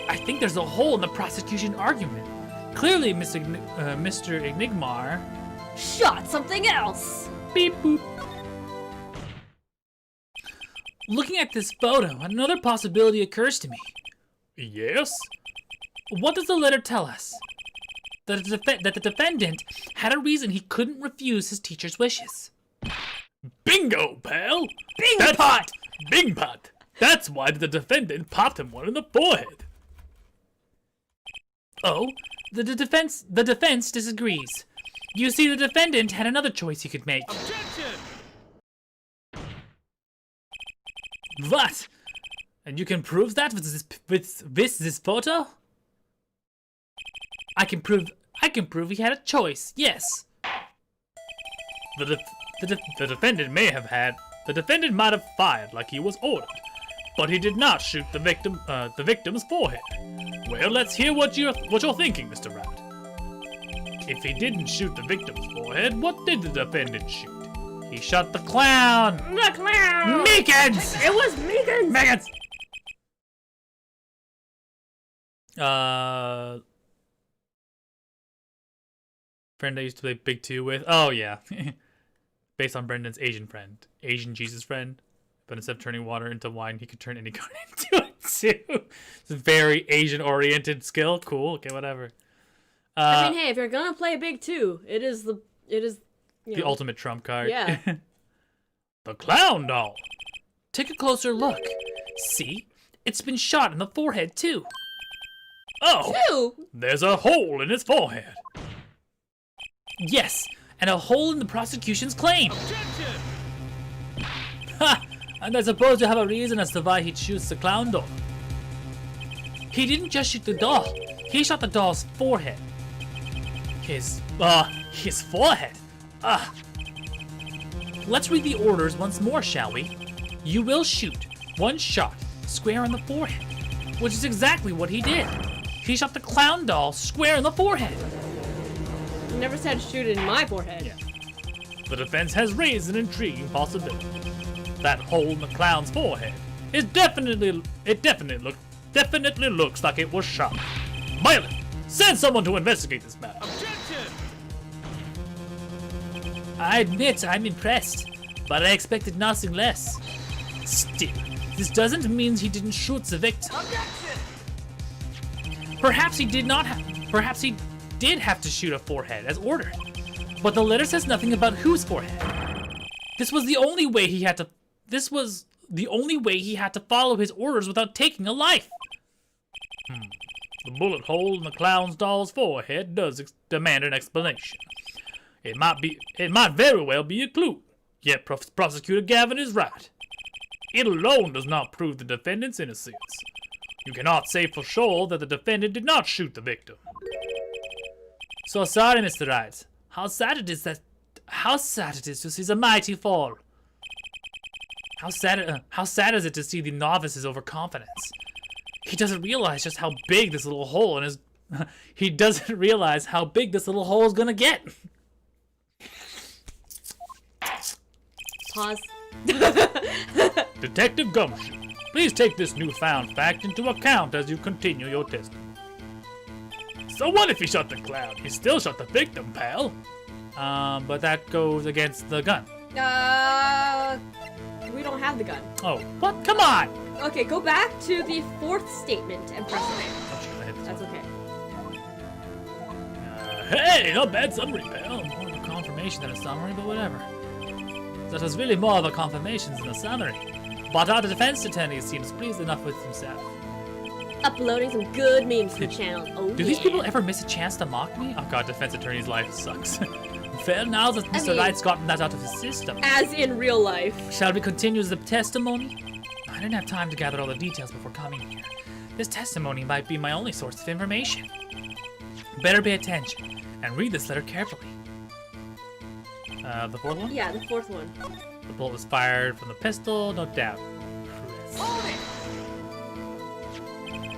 I think there's a hole in the prosecution argument. Clearly, Mr. Enigmar Shot something else. beep boop. Looking at this photo, another possibility occurs to me. Yes? What does the letter tell us? That the defendant had a reason he couldn't refuse his teacher's wishes. Bingo, pal! Bing That's- pot! Bing pot! That's why the defendant popped him one in the forehead. Oh, the defense disagrees. You see, the defendant had another choice he could make. Objection! What? And you can prove that with this photo? I can prove he had a choice. Yes. The defendant might have fired like he was ordered, but he did not shoot the victim's forehead. Well, let's hear what you're thinking, Mr. Rat. If he didn't shoot the victim's forehead, what did the defendant shoot? He shot the clown. The clown. Meekins. It was Meekins. Meekins. Friend I used to play Big 2 with. Oh yeah. Based on Brendan's Asian friend. Asian Jesus friend. But instead of turning water into wine, he could turn any card into it too. It's a very Asian oriented skill. Cool. Okay, whatever. I mean, hey, if you're gonna play Big 2, it is you the know, ultimate trump card. Yeah. The clown doll. Take a closer look. See? It's been shot in the forehead too. Oh, 2. there's a hole in his forehead. Yes, and a hole in the prosecution's claim. Objection! Ha! And I suppose you have a reason as to why he shoots the clown doll. He didn't just shoot the doll. He shot the doll's forehead. His forehead. Let's read the orders once more, shall we? You will shoot one shot square on the forehead, which is exactly what he did. He shot the clown doll square in the forehead. You never said shoot it in my forehead. Yeah. The defense has raised an intriguing possibility. That hole in the clown's forehead is definitely looks like it was shot. Violet, send someone to investigate this matter. Objection! I admit I'm impressed, but I expected nothing less. Still, this doesn't mean he didn't shoot the victim. Objection! Perhaps he did have to shoot a forehead as ordered, but the letter says nothing about whose forehead. This was the only way he had to follow his orders without taking a life. The bullet hole in the clown's doll's forehead does demand an explanation. It might very well be a clue. Yet Prosecutor Gavin is right. It alone does not prove the defendant's innocence. You cannot say for sure that the defendant did not shoot the victim. So sorry, Mr. Wright. How sad it is to see the mighty fall. How sad is it to see the novice's overconfidence? He doesn't realize just how big this little hole in his... he doesn't realize how big this little hole is gonna get. Pause. Detective Gumshoe, please take this newfound fact into account as you continue your testimony. So what if he shot the clown? He still shot the victim, pal. But that goes against the gun. We don't have the gun. Oh, what? Come on! Okay, go back to the fourth statement and press play. Oh, shit, I hit this That's one. okay. Hey, not bad summary, pal. More of a confirmation than a summary, but whatever. That was really more of a confirmation than a summary. But our defense attorney seems pleased enough with himself. Uploading some good memes to the channel. Oh, Do these people ever miss a chance to mock me? Oh god, defense attorney's life sucks. Well, now that Mr. mean- Wright's gotten that out of his system, As in real life. shall we continue the testimony? I didn't have time to gather all the details before coming here. This testimony might be my only source of information. Better pay attention and read this letter carefully. The fourth one? Yeah, the fourth one. The bullet was fired from the pistol, no doubt.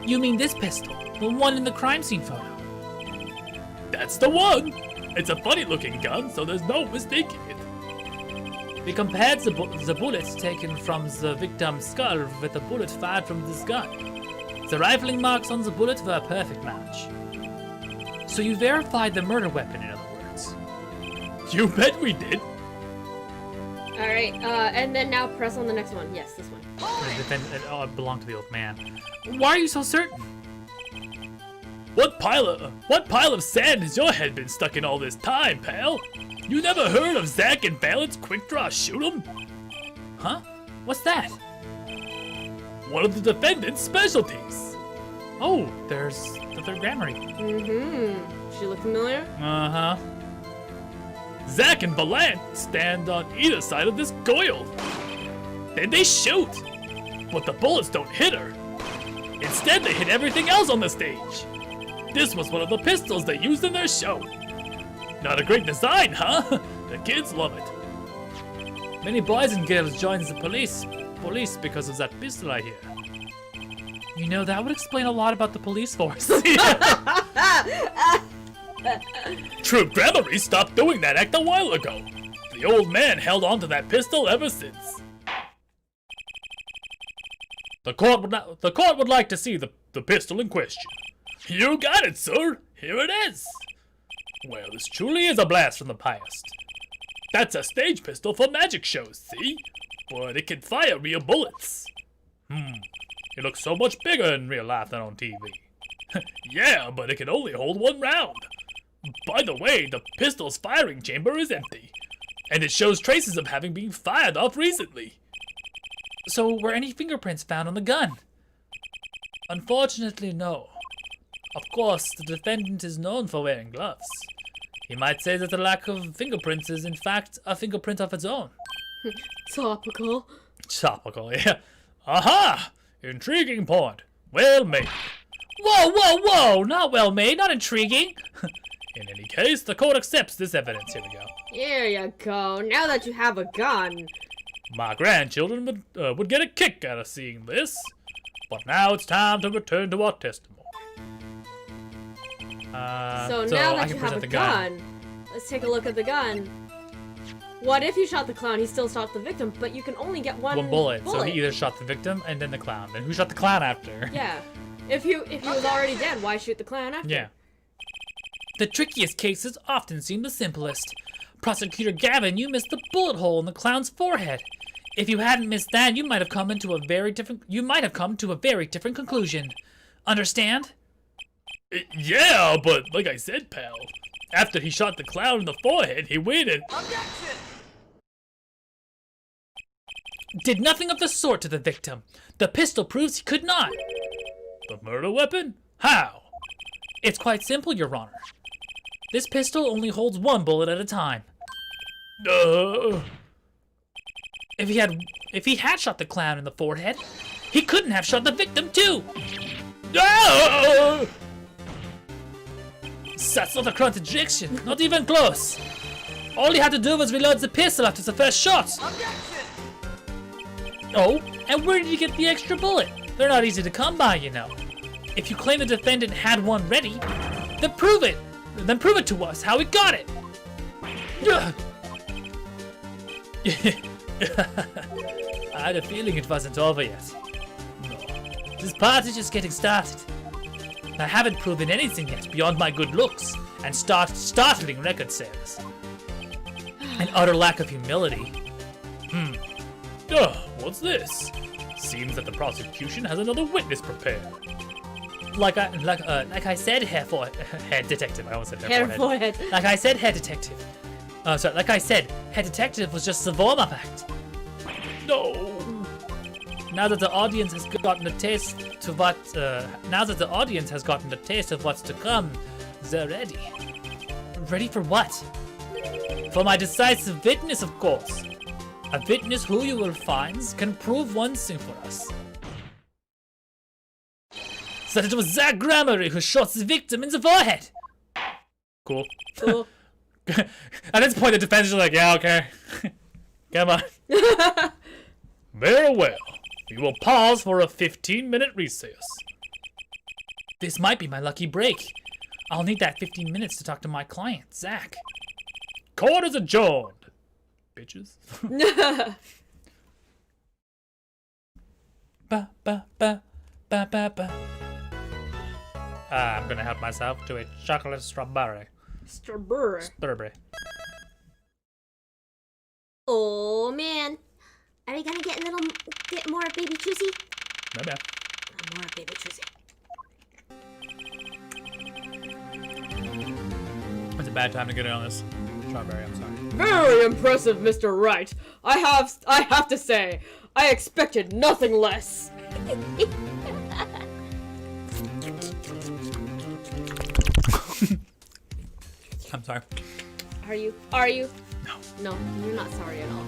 You mean this pistol? The one in the crime scene photo? That's the one. It's a funny looking gun, so there's no mistaking it. We compared the bullets taken from the victim's skull with the bullet fired from this gun. The rifling marks on the bullet were a perfect match. So you verified the murder weapon, in other words. You bet we did. Alright, and then now press on the next one. Yes, this one. It belonged to the old man. Why are you so certain? What pile of sand has your head been stuck in all this time, pal? You never heard of Zack and Valent's quick draw shoot 'em? Huh? What's that? One of the defendant's specialties. Oh, there's the third grammary. Mm-hmm. She look familiar? Uh-huh. Zack and Valant stand on either side of this coil. Then they shoot. But the bullets don't hit her. Instead, they hit everything else on the stage. This was one of the pistols they used in their show. Not a great design, huh? The kids love it. Many boys and girls join the police because of that pistol I hear. You know, that would explain a lot about the police force. True Gramarye stopped doing that act a while ago. The old man held on to that pistol ever since. The court would like to see the pistol in question. You got it, sir. Here it is. Well, this truly is a blast from the past. That's a stage pistol for magic shows, see? But it can fire real bullets. It looks so much bigger in real life than on TV. Yeah, but it can only hold one round. By the way, the pistol's firing chamber is empty, and it shows traces of having been fired off recently. So, were any fingerprints found on the gun? Unfortunately, no. Of course, the defendant is known for wearing gloves. He might say that the lack of fingerprints is in fact a fingerprint of its own. Topical. Topical, yeah. Aha! Intriguing point. Well made. Whoa, whoa, whoa! Not well made, not intriguing. In any case, the court accepts this evidence. Here we go. Here you go. Now that you have a gun. My grandchildren would get a kick out of seeing this. But now it's time to return to our testimony. So now that you have a gun, let's take a look at the gun. What if you shot the clown? He still shot the victim, but you can only get one bullet. So he either shot the victim and then the clown. Then who shot the clown after? Yeah. If he was already dead, why shoot the clown after? Yeah. The trickiest cases often seem the simplest. Prosecutor Gavin, you missed the bullet hole in the clown's forehead. If you hadn't missed that, you might have come to a very different conclusion. Understand? Yeah, but like I said, pal, after he shot the clown in the forehead, he waited. Did nothing of the sort to the victim. The pistol proves he could not. The murder weapon? How? It's quite simple, Your Honor. This pistol only holds one bullet at a time. If he had shot the clown in the forehead, he couldn't have shot the victim too. No! That's not a contradiction. Not even close. All he had to do was reload the pistol after the first shot. Oh, and where did you get the extra bullet? They're not easy to come by, you know. If you claim the defendant had one ready, then prove it. Then prove it to us how he got it. I had a feeling it wasn't over yet. No, this party's just getting started. I haven't proven anything yet beyond my good looks and startling record sales. An utter lack of humility. What's this? Seems that the prosecution has another witness prepared. Like I said, head detective. I almost said Hair forehead. Like I said, head detective. Like I said, head detective was just the warm-up act. No. Now that the audience has gotten a taste of what's to come, they're ready. Ready for what? For my decisive witness, of course. A witness who you will find can prove one thing for us. That it was Zach Grammary who shot the victim in the forehead. Cool. Cool. At this point, the defense is like, yeah, okay. Come on. Very well. We will pause for a 15-minute recess. This might be my lucky break. I'll need that 15 minutes to talk to my client, Zach. Court is adjourned. Bitches. Ba ba ba ba ba ba. I'm gonna help myself to a chocolate strawberry. Strawberry. Oh man. Are we gonna get get more baby juicy? Maybe. More baby juicy. It's a bad time to get in on this strawberry, I'm sorry. Very impressive, Mr. Wright. I have to say, I expected nothing less. I'm sorry. Are you? No. No, you're not sorry at all.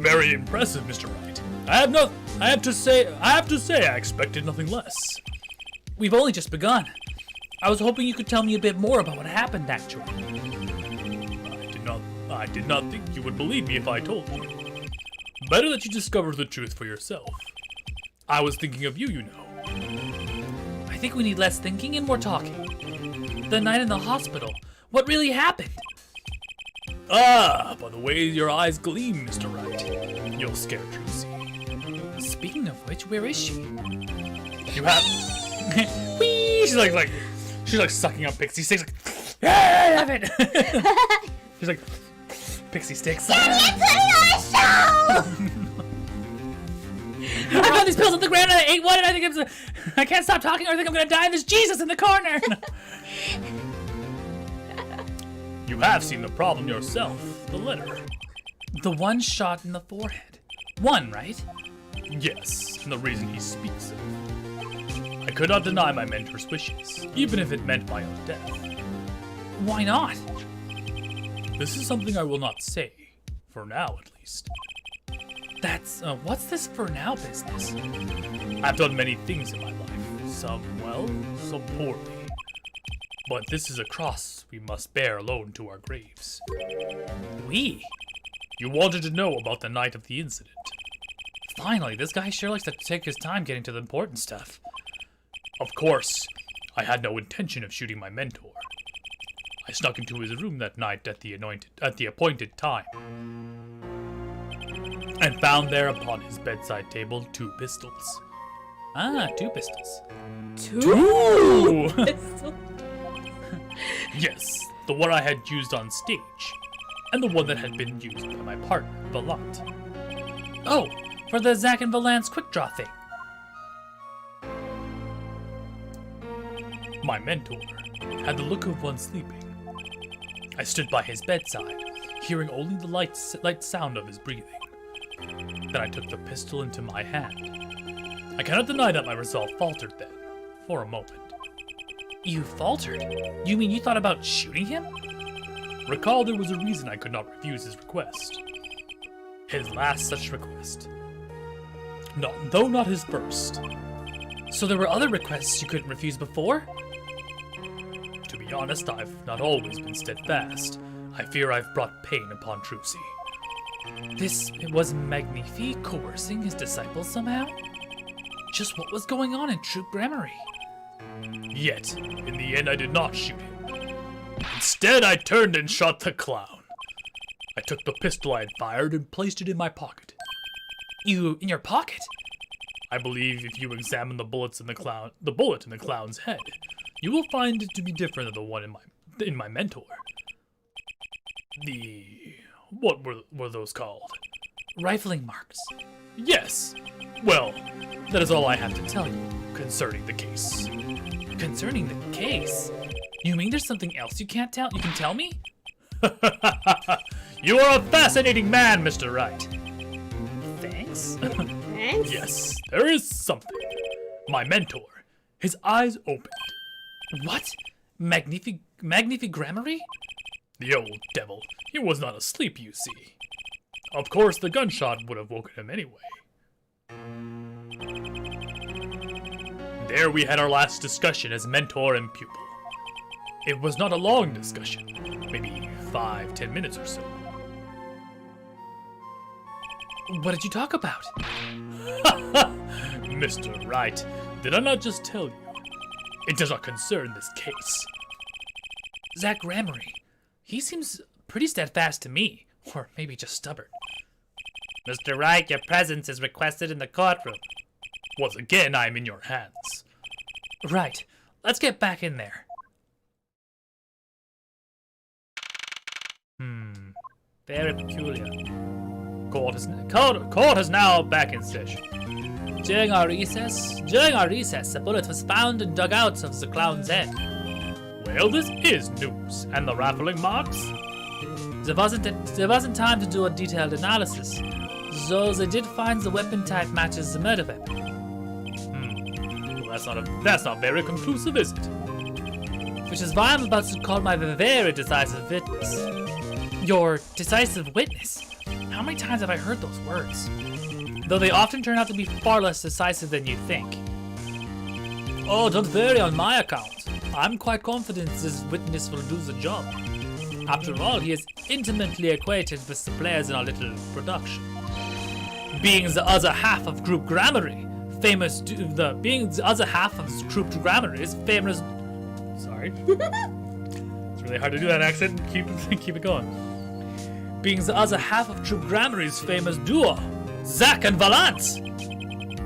Very impressive, Mr. Wright. I have to say I expected nothing less. We've only just begun. I was hoping you could tell me a bit more about what happened, actually. I did not think you would believe me if I told you. Better that you discover the truth for yourself. I was thinking of you, you know. I think we need less thinking and more talking. The night in the hospital, what really happened? Ah, by the way your eyes gleam, Mr. Wright. You'll scare Trucy. Speaking of which, where is she? You have... Whee! She's like sucking up pixie sticks, like, yeah, I have it! She's like, pixie sticks. Daddy, I'm putting on a show! I found these pills on the ground and I ate one and I think I can't stop talking or I think I'm gonna die and there's Jesus in the corner! You have seen the problem yourself, the letter. The one shot in the forehead. One, right? Yes, and the reason he speaks of. I could not deny my mentor's wishes, even if it meant my own death. Why not? This is something I will not say, for now at least. That's, what's this for now business? I've done many things in my life, some well, some poorly. But this is a cross we must bear alone to our graves. We? You wanted to know about the night of the incident. Finally, this guy sure likes to take his time getting to the important stuff. Of course, I had no intention of shooting my mentor. I snuck into his room that night at the appointed time, and found there upon his bedside table 2 pistols. Ah, 2 pistols. Two! Yes, the one I had used on stage, and the one that had been used by my partner, Valant. Oh, for the Zack and Valance quick draw thing. My mentor had the look of one sleeping. I stood by his bedside, hearing only the light sound of his breathing. Then I took the pistol into my hand. I cannot deny that my resolve faltered then, for a moment. You faltered? You mean you thought about shooting him? Recall there was a reason I could not refuse his request. His last such request. Though not his first. So there were other requests you couldn't refuse before? To be honest, I've not always been steadfast. I fear I've brought pain upon Trucy. This was Magnifi coercing his disciples somehow? Just what was going on in Troop Grammary? Yet, in the end, I did not shoot him. Instead, I turned and shot the clown. I took the pistol I had fired and placed it in my pocket. You in your pocket? I believe if you examine the bullet in the clown's head, you will find it to be different than the one in my mentor. What were those called? Rifling marks. Yes. Well, that is all I have to tell you concerning the case. Concerning the case? You mean there's something else you can tell me? You are a fascinating man, Mr. Wright. Thanks. Thanks? Yes, there is something. My mentor, his eyes opened. What? Magnifi Grammary? The old devil, he was not asleep, you see. Of course, the gunshot would have woken him anyway. There we had our last discussion as mentor and pupil. It was not a long discussion, maybe 5-10 minutes or so. What did you talk about? Mr. Wright, did I not just tell you? It does not concern this case. Zach Grammary. He seems pretty steadfast to me, or maybe just stubborn. Mr. Wright, your presence is requested in the courtroom. Once again, I am in your hands. Right. Let's get back in there. Very peculiar. Court is now back in session. During our recess, a bullet was found in dugouts of the clown's head. Well, this is news. And the rifling marks? There wasn't time to do a detailed analysis, though they did find the weapon type matches the murder weapon. Well, that's not very conclusive, is it? Which is why I'm about to call my very decisive witness. Your decisive witness? How many times have I heard those words? Though they often turn out to be far less decisive than you think. Oh, don't worry on my account. I'm quite confident this witness will do the job. After all, he is intimately acquainted with the players in our little production. Being the other half of Group Grammary, is famous. Sorry, it's really hard to do that accent and keep it going. Being the other half of Troop Grammary's famous duo, Zach and Valant.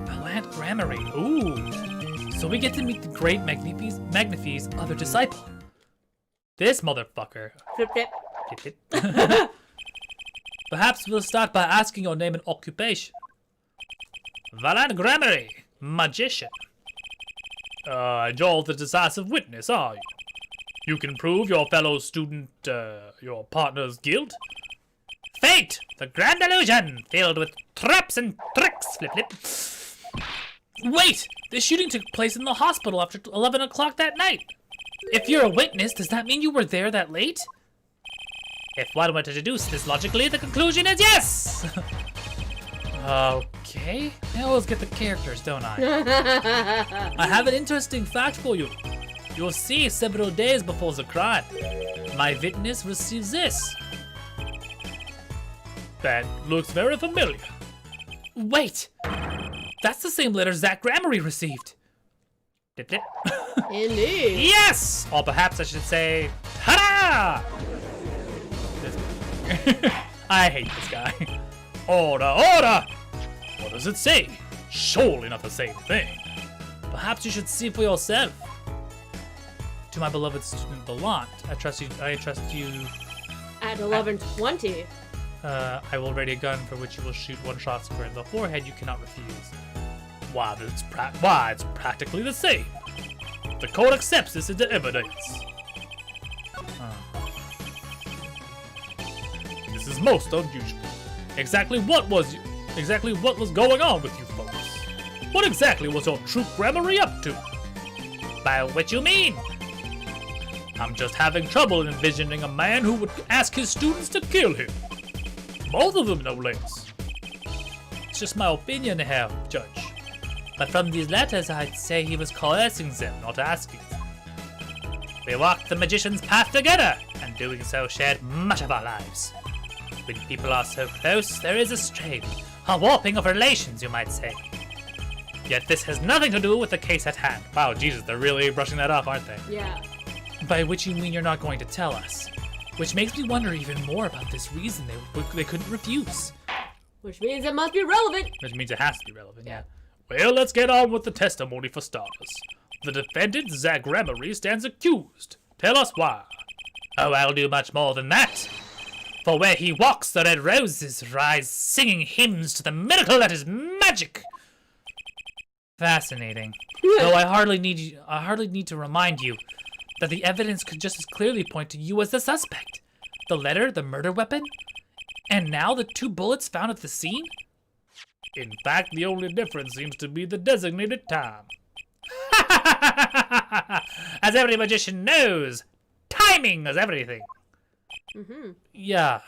Valant Grammary, ooh. So we get to meet the great Magnifi's other disciple. This motherfucker. Flip, flip. Flip, flip. Perhaps we'll start by asking your name and occupation. Valant Grammary, magician. You're the decisive witness, are you? You can prove your fellow student, your partner's guilt? Fate, the grand illusion, filled with traps and tricks. Flip, flip. Wait, the shooting took place in the hospital after 11 o'clock that night. If you're a witness, does that mean you were there that late? If one were to deduce this logically, the conclusion is yes! Okay, I always get the characters, don't I? I have an interesting fact for you. You'll see several days before the crime, my witness receives this. That looks very familiar. Wait! That's the same letter Zach Grammary received. Dip, dip. Indeed. Yes! Or perhaps I should say, ta-da! I hate this guy. Order, order! What does it say? Surely not the same thing. Perhaps you should see for yourself. To my beloved student Valant, I trust you. At 11:20. I will ready a gun for which you will shoot one shot square in the forehead you cannot refuse. Why, it's practically the same. The court accepts this into evidence. This is most unusual. Exactly what was going on with you folks? What exactly was your Troop Grammary up to? By what you mean? I'm just having trouble envisioning a man who would ask his students to kill him. Both of them, no less. It's just my opinion, Herr Judge. But from these letters, I'd say he was coercing them, not asking them. We walked the magician's path together, and doing so shared much of our lives. When people are so close, there is a strain, a warping of relations, you might say. Yet this has nothing to do with the case at hand. Wow, Jesus, they're really brushing that off, aren't they? Yeah. By which you mean you're not going to tell us. Which makes me wonder even more about this reason they couldn't refuse. Which means it must be relevant. Which means it has to be relevant, yeah. Well, let's get on with the testimony for starters. The defendant, Zach Remery, stands accused. Tell us why. Oh, I'll do much more than that. For where he walks, the red roses rise, singing hymns to the miracle that is magic. Fascinating. Though I hardly need to remind you that the evidence could just as clearly point to you as the suspect. The letter, the murder weapon, and now the 2 bullets found at the scene? In fact, the only difference seems to be the designated time. As every magician knows, timing is everything. Mm-hmm. Yeah.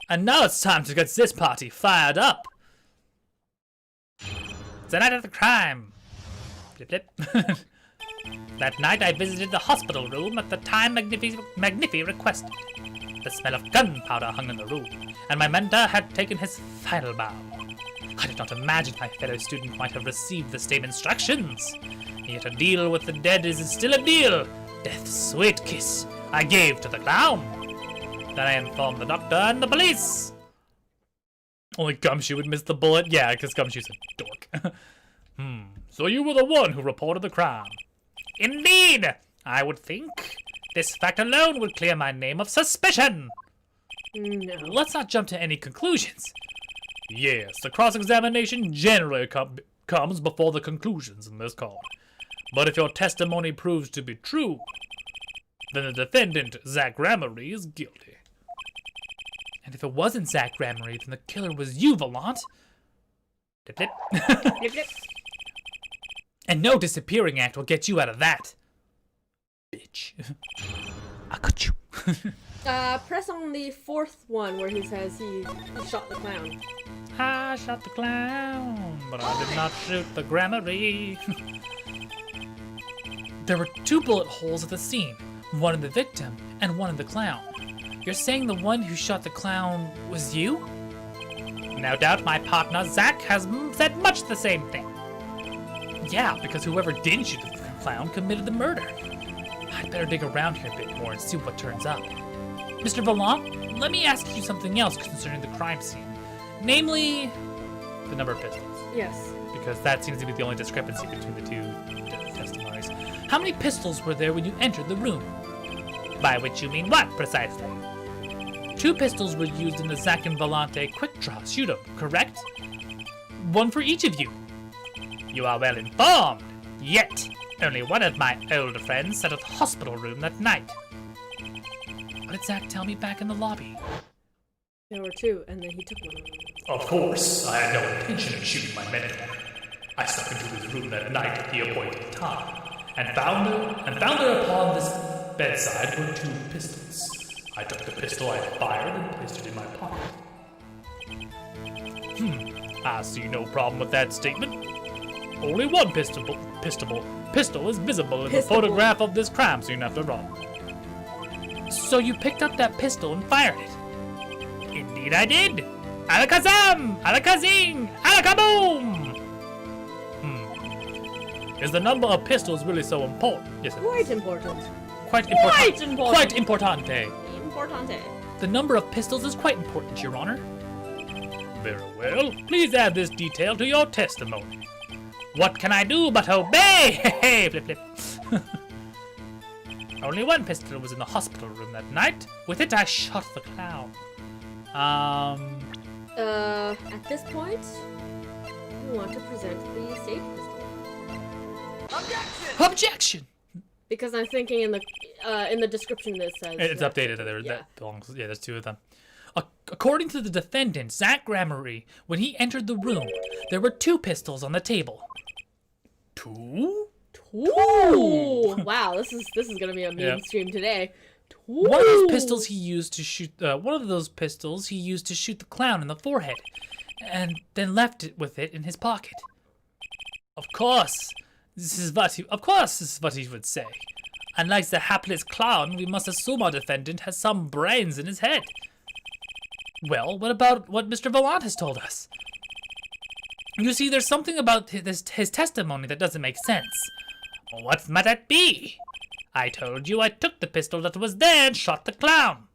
And now it's time to get this party fired up. The night of the crime. Blip, blip. That night I visited the hospital room at the time Magnifi requested. The smell of gunpowder hung in the room, and my mentor had taken his final bow. I did not imagine my fellow student might have received the same instructions. Yet a deal with the dead is still a deal. Death's sweet kiss I gave to the clown. Then I informed the doctor and the police. Only Gumshoe would miss the bullet? Yeah, because Gumshoe's a dork. So you were the one who reported the crime? Indeed, I would think. This fact alone would clear my name of suspicion. No. Let's not jump to any conclusions. Yes, the cross-examination generally comes before the conclusions in this call. But if your testimony proves to be true, then the defendant, Zach Ramery, is guilty. And if it wasn't Zach Ramery, then the killer was you, Volant. Blip, blip. Blip, blip. And no disappearing act will get you out of that. Bitch. I got you. Press on the 4th one where he says he shot the clown. I shot the clown, but I did not shoot the Grammary. There were 2 bullet holes at the scene, one in the victim and one in the clown. You're saying the one who shot the clown was you? No doubt my partner Zach has said much the same thing. Yeah, because whoever didn't shoot the clown committed the murder. I'd better dig around here a bit more and see what turns up. Mr. Volant, let me ask you something else concerning the crime scene. Namely, the number of pistols. Yes. Because that seems to be the only discrepancy between the 2 testimonies. How many pistols were there when you entered the room? By which you mean what, precisely? 2 pistols were used in the Zach and Volante quick draw shoot-'em, correct? One for each of you. You are well informed. Yet, only one of my old friends sat at the hospital room that night. What did Zach tell me back in the lobby? There were 2, and then he took one. Of course, I had no intention of shooting my mentor. I snuck into his room that night at the appointed time, and found there upon this bedside were 2 pistols. I took the pistol I had fired and placed it in my pocket. I see no problem with that statement. Only one pistol is visible in the photograph of this crime scene after all. So you picked up that pistol and fired it? Indeed I did! Alakazam! Alakazing! Alakaboom! Is the number of pistols really so important? Yes, Quite important. Quite important. Quite important. Quite importante. Importante. The number of pistols is quite important, Your Honor. Very well. Please add this detail to your testimony. What can I do but obey? Hey, flip, flip. Only one pistol was in the hospital room that night. With it, I shot the clown. At this point, you want to present the state pistol. Objection! Because I'm thinking in the description that says It's that, updated. That belongs. Yeah, there's 2 of them. According to the defendant, Zach Gramery, when he entered the room, there were 2 pistols on the table. 2? Ooh! Wow, this is gonna be a meme stream today. One of those pistols he used to shoot. One of those pistols he used to shoot the clown in the forehead, and then left it with it in his pocket. Of course, this is what he would say. Unlike the hapless clown, we must assume our defendant has some brains in his head. Well, what about what Mr. Volant has told us? You see, there's something about his testimony that doesn't make sense. What might that be? I told you I took the pistol that was there and shot the clown.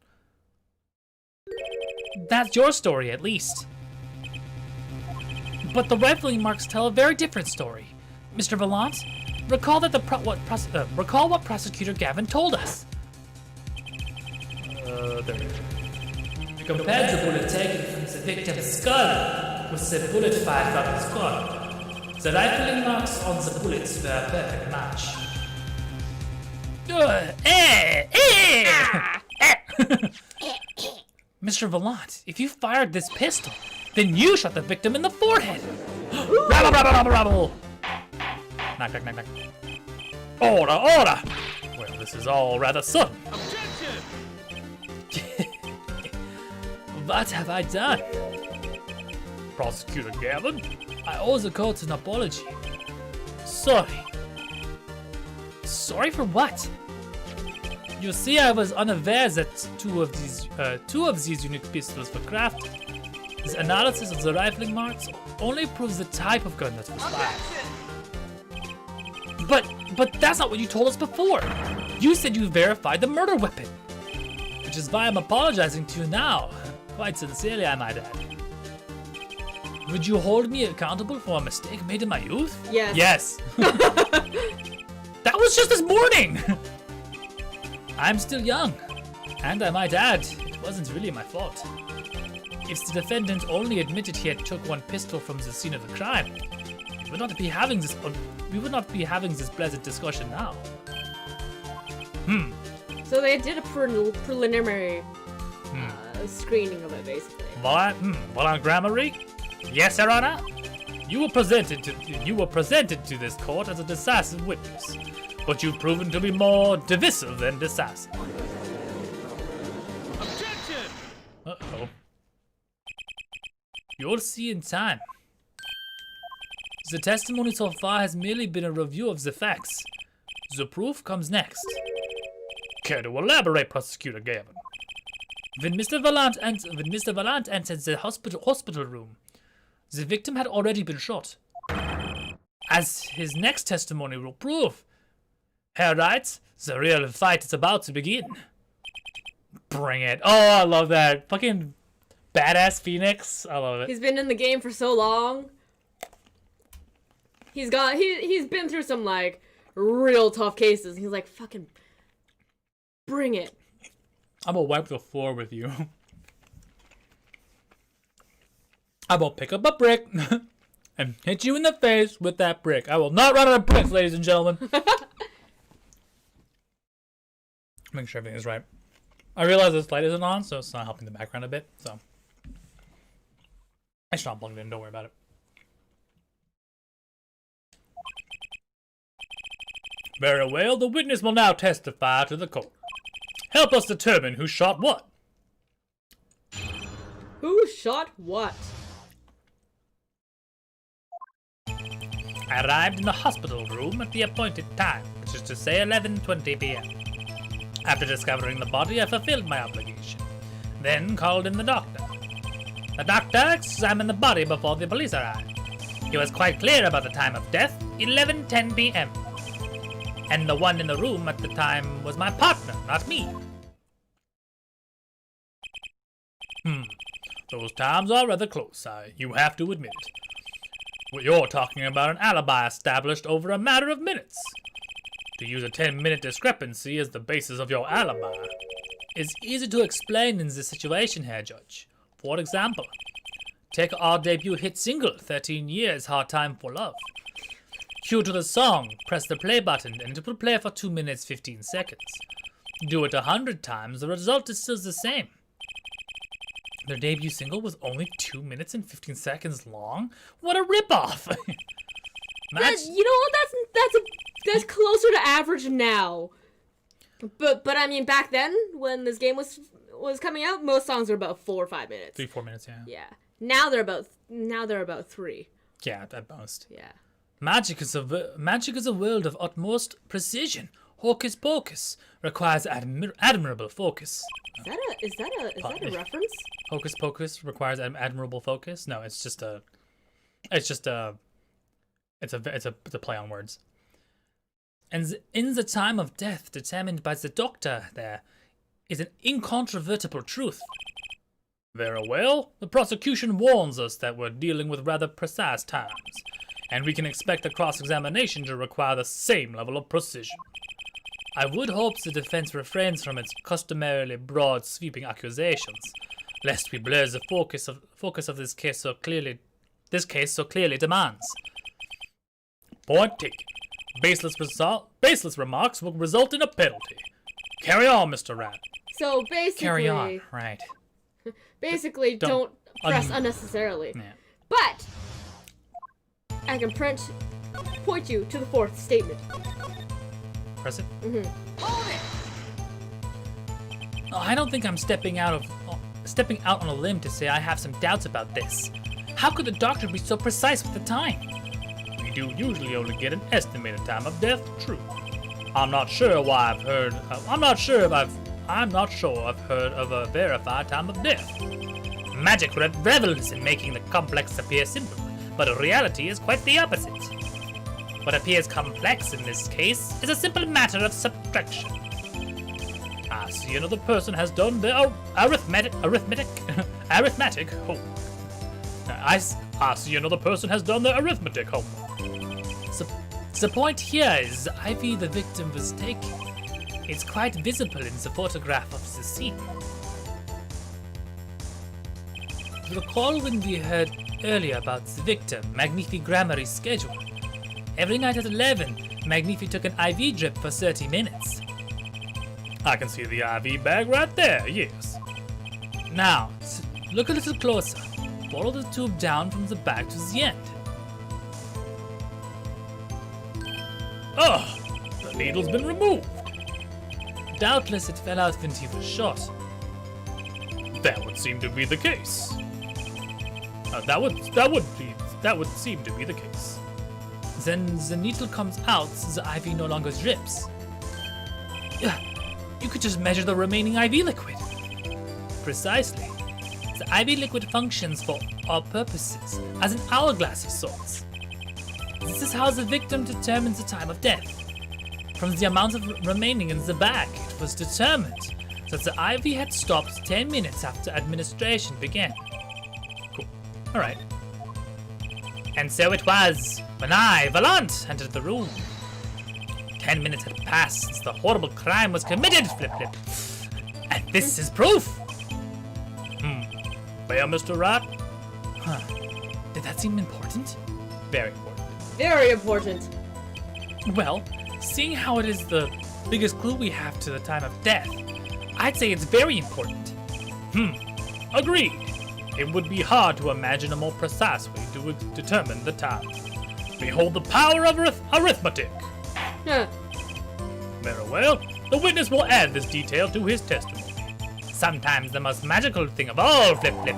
That's your story, at least. But the rifling marks tell a very different story. Mr. Volant, recall that recall what Prosecutor Gavin told us. There. Compared the bullet taken from the victim's skull with the bullet fired from his gun, the rifling marks on the bullets were a perfect match. Mr. Volant, if you fired this pistol, then you shot the victim in the forehead. Rabble, rabble, rabble, rabble. Knock, knock, knock, knock. Order, order. Well, this is all rather sudden. What have I done? Prosecutor Gavin, I owe the court an apology. Sorry. Sorry for what? You see, I was unaware that two of these unique pistols were crafted. The analysis of the rifling marks only proves the type of gun that was fired. But that's not what you told us before. You said you verified the murder weapon, which is why I'm apologizing to you now. Quite sincerely, I might add. Would you hold me accountable for a mistake made in my youth? Yes. Yes. That was just this morning. I'm still young, and I might add, it wasn't really my fault. If the defendant only admitted he had took one pistol from the scene of the crime, we would not be having this pleasant discussion now. So they did a preliminary screening of it, basically. Volant Grammary? Yes, Your Honor. You were presented to this court as a decisive witness, but you've proven to be more divisive than decisive. Objection! Uh-oh. You'll see in time. The testimony so far has merely been a review of the facts. The proof comes next. Care to elaborate, Prosecutor Gavin? When Mr. Valant entered the hospital room, the victim had already been shot. As his next testimony will prove. Herr writes, the real fight is about to begin. Bring it. Oh, I love that. Fucking badass Phoenix. I love it. He's been in the game for so long. He's been through some, like, real tough cases. He's like, fucking bring it. I'm gonna wipe the floor with you. I'm gonna pick up a brick and hit you in the face with that brick. I will not run out of bricks, ladies and gentlemen. Make sure everything is right. I realize this light isn't on, so it's not helping the background a bit. So it's not plugged in. Don't worry about it. Very well, the witness will now testify to the court. Help us determine who shot what. Who shot what? I arrived in the hospital room at the appointed time, which is to say 11:20 p.m. After discovering the body, I fulfilled my obligation, then called in the doctor. The doctor examined the body before the police arrived. He was quite clear about the time of death, 11:10 p.m. And the one in the room at the time was my partner, not me. Those times are rather close, you have to admit it. Well, you're talking about an alibi established over a matter of minutes. To use a 10-minute discrepancy as the basis of your alibi is easy to explain in this situation here, Judge. For example, take our debut hit single, 13 Years, Hard Time for Love. Cue to the song, press the play button, and it will play for 2 minutes 15 seconds. Do it 100 times, the result is still the same. Their debut single was only 2 minutes and 15 seconds long? What a ripoff! You know what? That's closer to average now. But I mean, back then when this game was coming out, most songs were about 4 or 5 minutes. 3-4 minutes, yeah. Yeah. Now they're about now they're about 3. Yeah, at most. Yeah. Magic is a world of utmost precision. Hocus pocus requires admirable focus. Is that a reference? Hocus pocus requires admirable focus. No, it's a play on words. And in the time of death determined by the doctor, there is an incontrovertible truth. Very well, the prosecution warns us that we're dealing with rather precise times, and we can expect a cross-examination to require the same level of precision. I would hope the defense refrains from its customarily broad, sweeping accusations, lest we blur the focus of this case so clearly demands. Point taken. Baseless remarks will result in a penalty. Carry on, Mr. Rat. So basically, Carry on. Right. Basically, don't press unnecessarily. Yeah. But I can point you to the 4th statement. Press it. Oh, I don't think I'm stepping out on a limb to say I have some doubts about this. How could the doctor be so precise with the time? We do usually only get an estimated time of death. True. I'm not sure I've heard of a verified time of death. Magic revels in making the complex appear simple, but reality is quite the opposite. What appears complex in this case is a simple matter of subtraction. I see another person has done their arithmetic. homework. I see another person has done their arithmetic homework. So, the point here is the IV the victim was taking. It's quite visible in the photograph of the scene. Recall when we heard earlier about the victim, Magnifi Grammary's schedule. Every night at 11, Magnifi took an IV drip for 30 minutes. I can see the IV bag right there, yes. Now, look a little closer. Follow the tube down from the back to the end. Oh, the needle's been removed. Doubtless it fell out when he was shot. That would seem to be the case. That would seem to be the case. Then the needle comes out, the IV no longer drips. You could just measure the remaining IV liquid. Precisely. The IV liquid functions for all purposes as an hourglass of sorts. This is how the victim determines the time of death. From the amount of remaining in the bag, it was determined that the IV had stopped 10 minutes after administration began. Cool. Alright. And so it was when I, Valant, entered the room. 10 minutes had passed since the horrible crime was committed, Flip Flip. And this is proof. Fair, Mr. Rat? Huh. Did that seem important? Very important. Very important. Well, seeing how it is the biggest clue we have to the time of death, I'd say it's very important. Agreed. It would be hard to imagine a more precise way to determine the time. Behold the power of arithmetic. Huh. Very well. The witness will add this detail to his testimony. Sometimes the most magical thing of all, Flip Flip,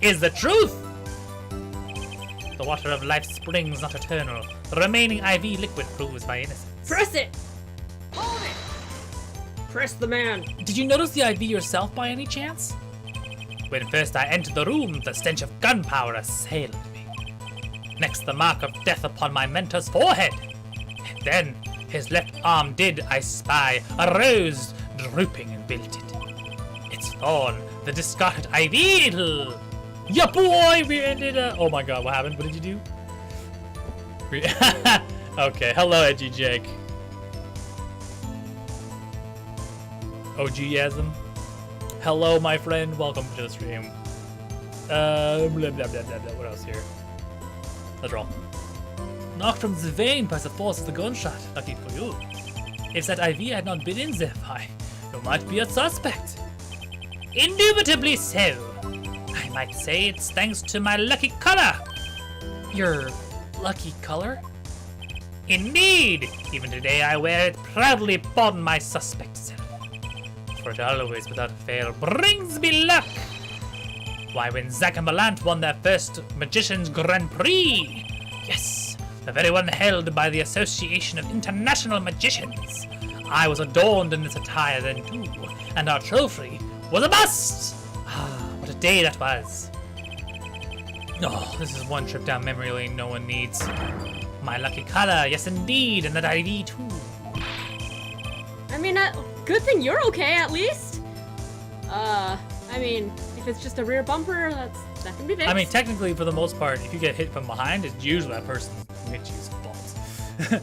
is the truth. The water of life springs not eternal. The remaining IV liquid proves my innocence. Press it! Hold it! Press the man. Did you notice the IV yourself by any chance? When first I entered the room, the stench of gunpowder assailed me. Next, the mark of death upon my mentor's forehead. And then, his left arm did, I spy, arose, drooping and wilted. It's thorn, the discarded IV needle. Yeah, boy, we ended up. Oh my god, what happened? What did you do? Okay, hello, Edgy Jake. OG-yasm. Hello, my friend. Welcome to the stream. Blah, blah, blah, blah, blah. What else here? Let's roll. Knocked from the vein by the force of the gunshot. Lucky for you. If that IV had not been in there, why, you might be a suspect. Indubitably so. I might say it's thanks to my lucky color. Your lucky color? Indeed! Even today I wear it proudly upon my suspect self. For it always, without fail, brings me luck. Why, when Zack and Valant won their first Magician's Grand Prix! Yes, the very one held by the Association of International Magicians. I was adorned in this attire then too, and our trophy was a bust! Ah, what a day that was. Oh, this is one trip down memory lane no one needs. My lucky color, yes indeed, and that ID too. I mean, good thing you're okay at least. I mean, if it's just a rear bumper, that can be fixed. I mean, technically, for the most part, if you get hit from behind, it's usually that person who hit you's fault. I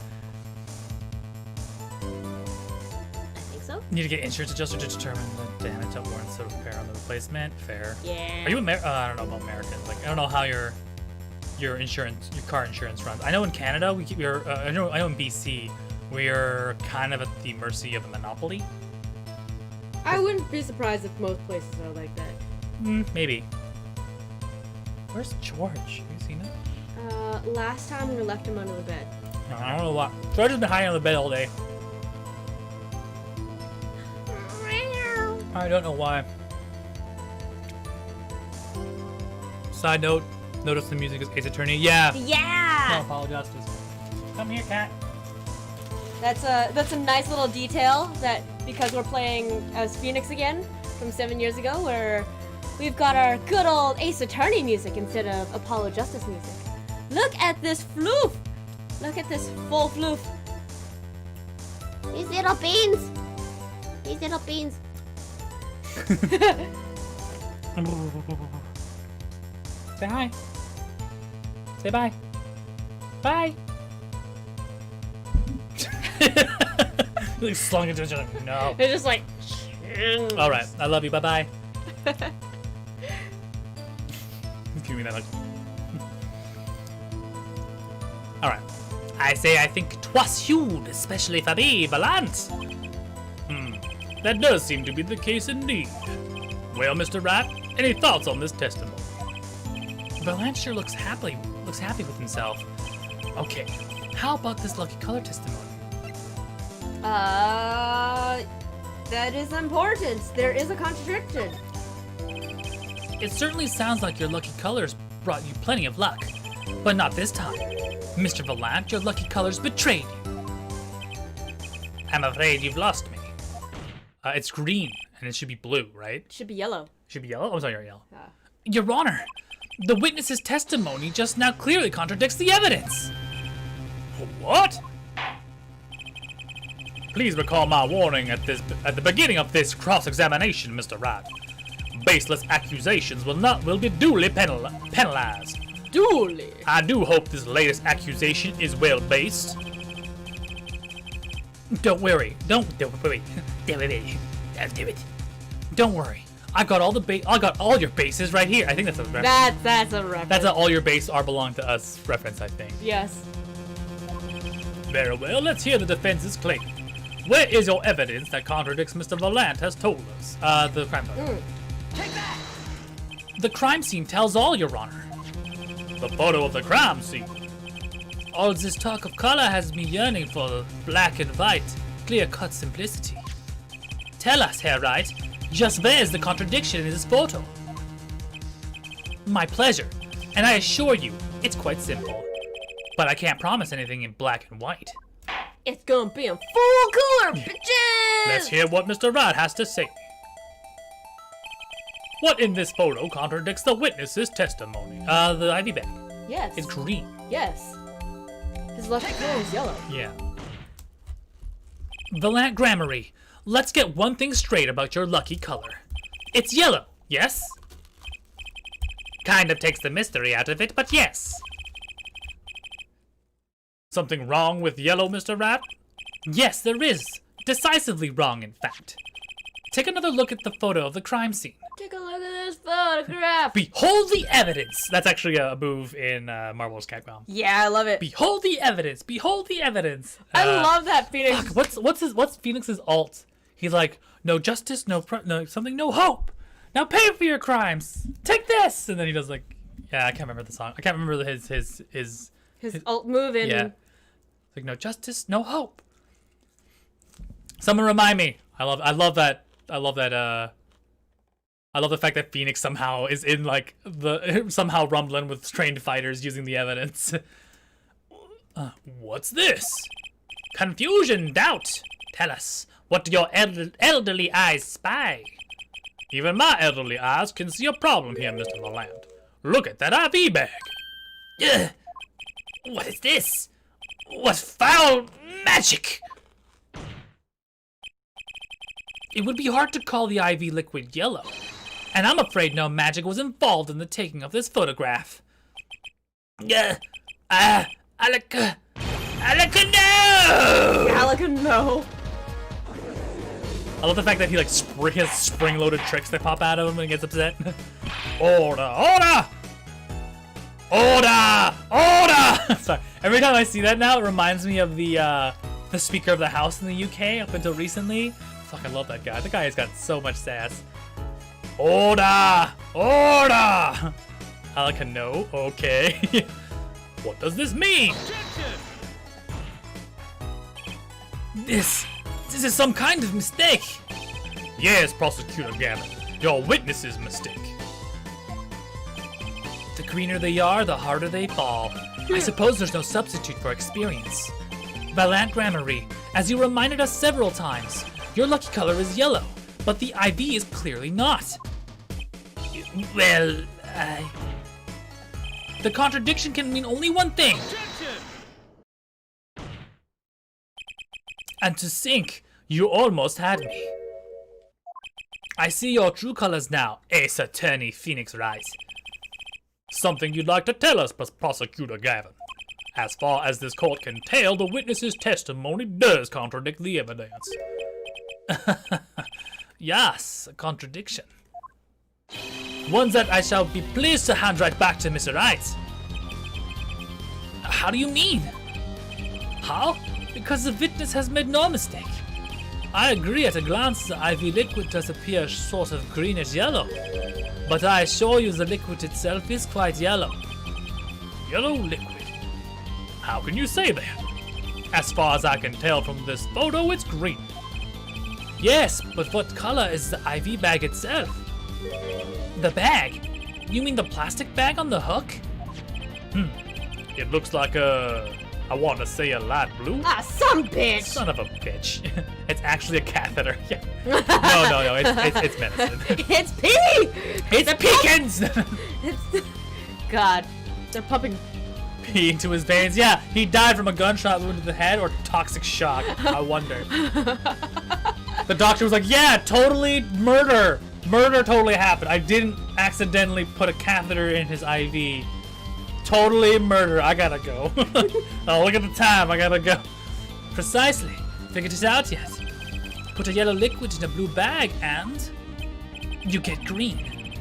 think so. Need to get insurance adjuster to determine the damage that warrants a repair on the replacement. Fair. Yeah. Are you I don't know about Americans. Like, I don't know how your insurance, your car insurance runs. I know in Canada we keep I know in BC we're kind of at the mercy of a monopoly. I wouldn't be surprised if most places are like that. Maybe. Where's George? Have you seen it? Last time we left him under the bed. No, I don't know why. George has been hiding on the bed all day. I don't know why. Side note, notice the music is Ace Attorney. Yeah. No Yeah. apologize. Come here, cat. That's a nice little detail that because we're playing as Phoenix again from 7 years ago, where we've got our good old Ace Attorney music instead of Apollo Justice music. Look at this floof! Look at this full floof. These little beans. These little beans. Say hi. Say bye. Bye. Like slung into each other. No. It's just like. All right. I love you. Bye bye. Give me that look. All right. I say I think 'twas hued, especially for thee, Valant. That does seem to be the case indeed. Well, Mr. Rat, any thoughts on this testimony? Valant sure looks happy with himself. Okay, how about this lucky color testimony? That is important. There is a contradiction. It certainly sounds like your lucky colors brought you plenty of luck, but not this time. Mr. Valant, your lucky colors betrayed you. I'm afraid you've lost me. It's green, and it should be blue, right? Should be yellow. Should be yellow? Oh, sorry, yellow. Your Honor, the witness's testimony just now clearly contradicts the evidence. What? Please recall my warning at the beginning of this cross-examination, Mr. Rat. Baseless accusations will be duly penalized. Duly. I do hope this latest accusation is well based. Don't worry. Don't worry. Don't worry. I got all your bases right here. I think that's a reference. That's a reference. That's a all your bases are belong to us reference, I think. Yes. Very well. Let's hear the defense's claim. Where is your evidence that contradicts Mr. Valant has told us? The crime scene. Take that. The crime scene tells all, Your Honor. The photo of the crime scene. All this talk of color has me yearning for black and white, clear-cut simplicity. Tell us, Herr Wright, just where's the contradiction in this photo? My pleasure, and I assure you, it's quite simple. But I can't promise anything in black and white. It's gonna be in full color, bitches! Let's hear what Mr. Wright has to say. What in this photo contradicts the witness's testimony? The ivy bag. Yes. It's green. Yes. His lucky color is yellow. Yeah. Valant Grammary, let's get one thing straight about your lucky color. It's yellow, yes? Kind of takes the mystery out of it, but yes. Something wrong with yellow, Mr. Rat? Yes, there is. Decisively wrong, in fact. Take another look at the photo of the crime scene. Take a look at this photograph. Behold the evidence! That's actually a move in Marvel's Capcom. Yeah, I love it. Behold the evidence! Behold the evidence! I love that Phoenix. Fuck, what's Phoenix's alt? He's like, no justice, no hope. Now pay for your crimes. Take this, and then he does like, yeah, I can't remember the song. I can't remember his alt move in. Yeah, it's like no justice, no hope. Someone remind me. I love that I love the fact that Phoenix somehow is in like somehow rumbling with trained fighters using the evidence. What's this? Confusion, doubt. Tell us, what do your elderly eyes spy? Even my elderly eyes can see a problem here, Mr. Leland. Look at that IV bag. Ugh. What is this? What foul magic? It would be hard to call the IV liquid yellow, and I'm afraid no magic was involved in the taking of this photograph. Alaka, no! Alaka, no. I love the fact that he like has spring-loaded tricks that pop out of him when he gets upset. Order! Order! Order! Order! Sorry. Every time I see that now, it reminds me of the Speaker of the House in the UK up until recently. Fuck, I love that guy. The guy has got so much sass. Order! Order! Alaka, no. Okay. What does this mean? This is some kind of mistake. Yes, Prosecutor Gavin. Your witness's mistake. The greener they are, the harder they fall. I suppose there's no substitute for experience. Valant Gramarye, as you reminded us several times, your lucky color is yellow, but the IV is clearly not. Well, the contradiction can mean only one thing. And to think, you almost had me. I see your true colors now, Ace Attorney Phoenix Wright. Something you'd like to tell us, Prosecutor Gavin. As far as this court can tell, the witness's testimony does contradict the evidence. Yes, a contradiction. Ones that I shall be pleased to hand right back to Mr. Wright. How do you mean? How? Because the witness has made no mistake. I agree at a glance the IV liquid does appear sort of greenish yellow, but I assure you the liquid itself is quite yellow. Yellow liquid? How can you say that? As far as I can tell from this photo, it's green. Yes, but what color is the IV bag itself? The bag? You mean the plastic bag on the hook? It looks like I want to say a light blue. Ah, some bitch. Son of a bitch. It's actually a catheter. Yeah. No, it's medicine. It's pee. It's Pekins! It's God. They're pumping. Pee into his veins. Yeah, he died from a gunshot wound to the head or toxic shock. I wonder. The doctor was like, yeah, totally murder. Murder totally happened. I didn't accidentally put a catheter in his IV. Totally murder. I gotta go. Oh, look at the time. I gotta go. Precisely. Figured it out yet. Put a yellow liquid in a blue bag and you get green.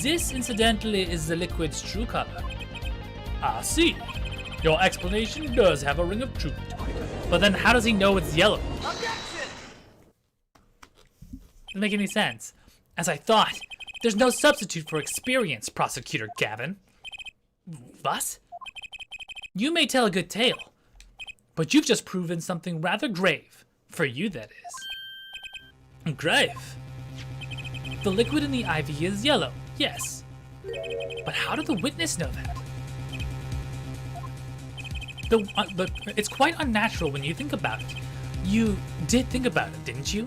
This, incidentally, is the liquid's true color. I see. Your explanation does have a ring of truth to it. But then how does he know it's yellow? Objection! Doesn't make any sense. As I thought, there's no substitute for experience, Prosecutor Gavin. What? You may tell a good tale, but you've just proven something rather grave. For you, that is. Grave? The liquid in the IV is yellow, yes. But how did the witness know that? But it's quite unnatural when you think about it. You did think about it, didn't you?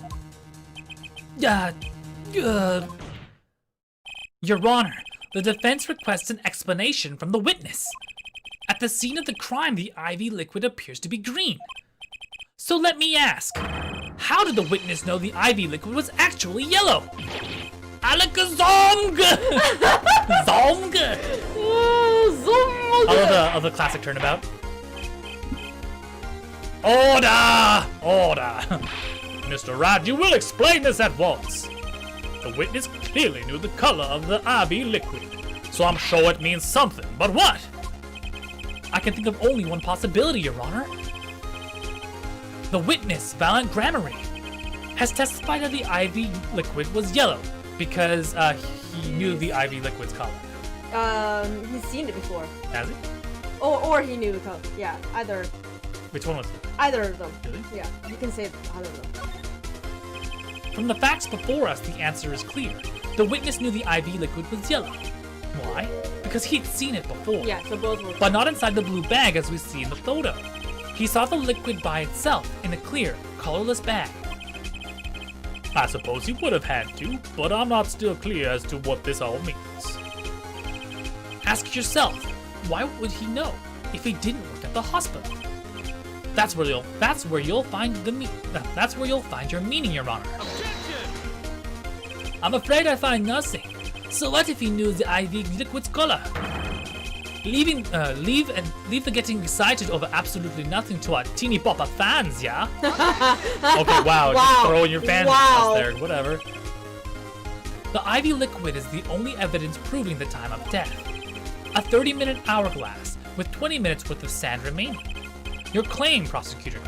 Your Honor, the defense requests an explanation from the witness. At the scene of the crime, the IV liquid appears to be green. So let me ask, how did the witness know the IV liquid was actually yellow? Alakazong! Zong! I love the classic Turnabout. Order! Order! Mr. Wright, you will explain this at once. The witness clearly knew the color of the IV liquid, so I'm sure it means something, but what? I can think of only one possibility, Your Honor. The witness, Valant Gramarye, has testified that the IV liquid was yellow because he knew the IV liquid's color. He's seen it before. Has he? Or he knew the color. Yeah, either. Which one was it? Either of them. Really? Yeah, you can say either of them. From the facts before us, the answer is clear. The witness knew the IV liquid was yellow. Why? Because he'd seen it before. Yeah, so both were. But not inside the blue bag as we see in the photo. He saw the liquid by itself in a clear, colorless bag. I suppose he would have had to, but I'm not still clear as to what this all means. Ask yourself, why would he know if he didn't work at the hospital? That's where you'll find your meaning, Your Honor. I'm afraid I find nothing. So what if he knew the IV liquid's color? Leave the getting excited over absolutely nothing to our teeny popper fans, yeah? Okay, wow, just throwing your fans across there, whatever. The IV liquid is the only evidence proving the time of death. A 30-minute hourglass with 20 minutes worth of sand remaining. Your claim, Prosecutor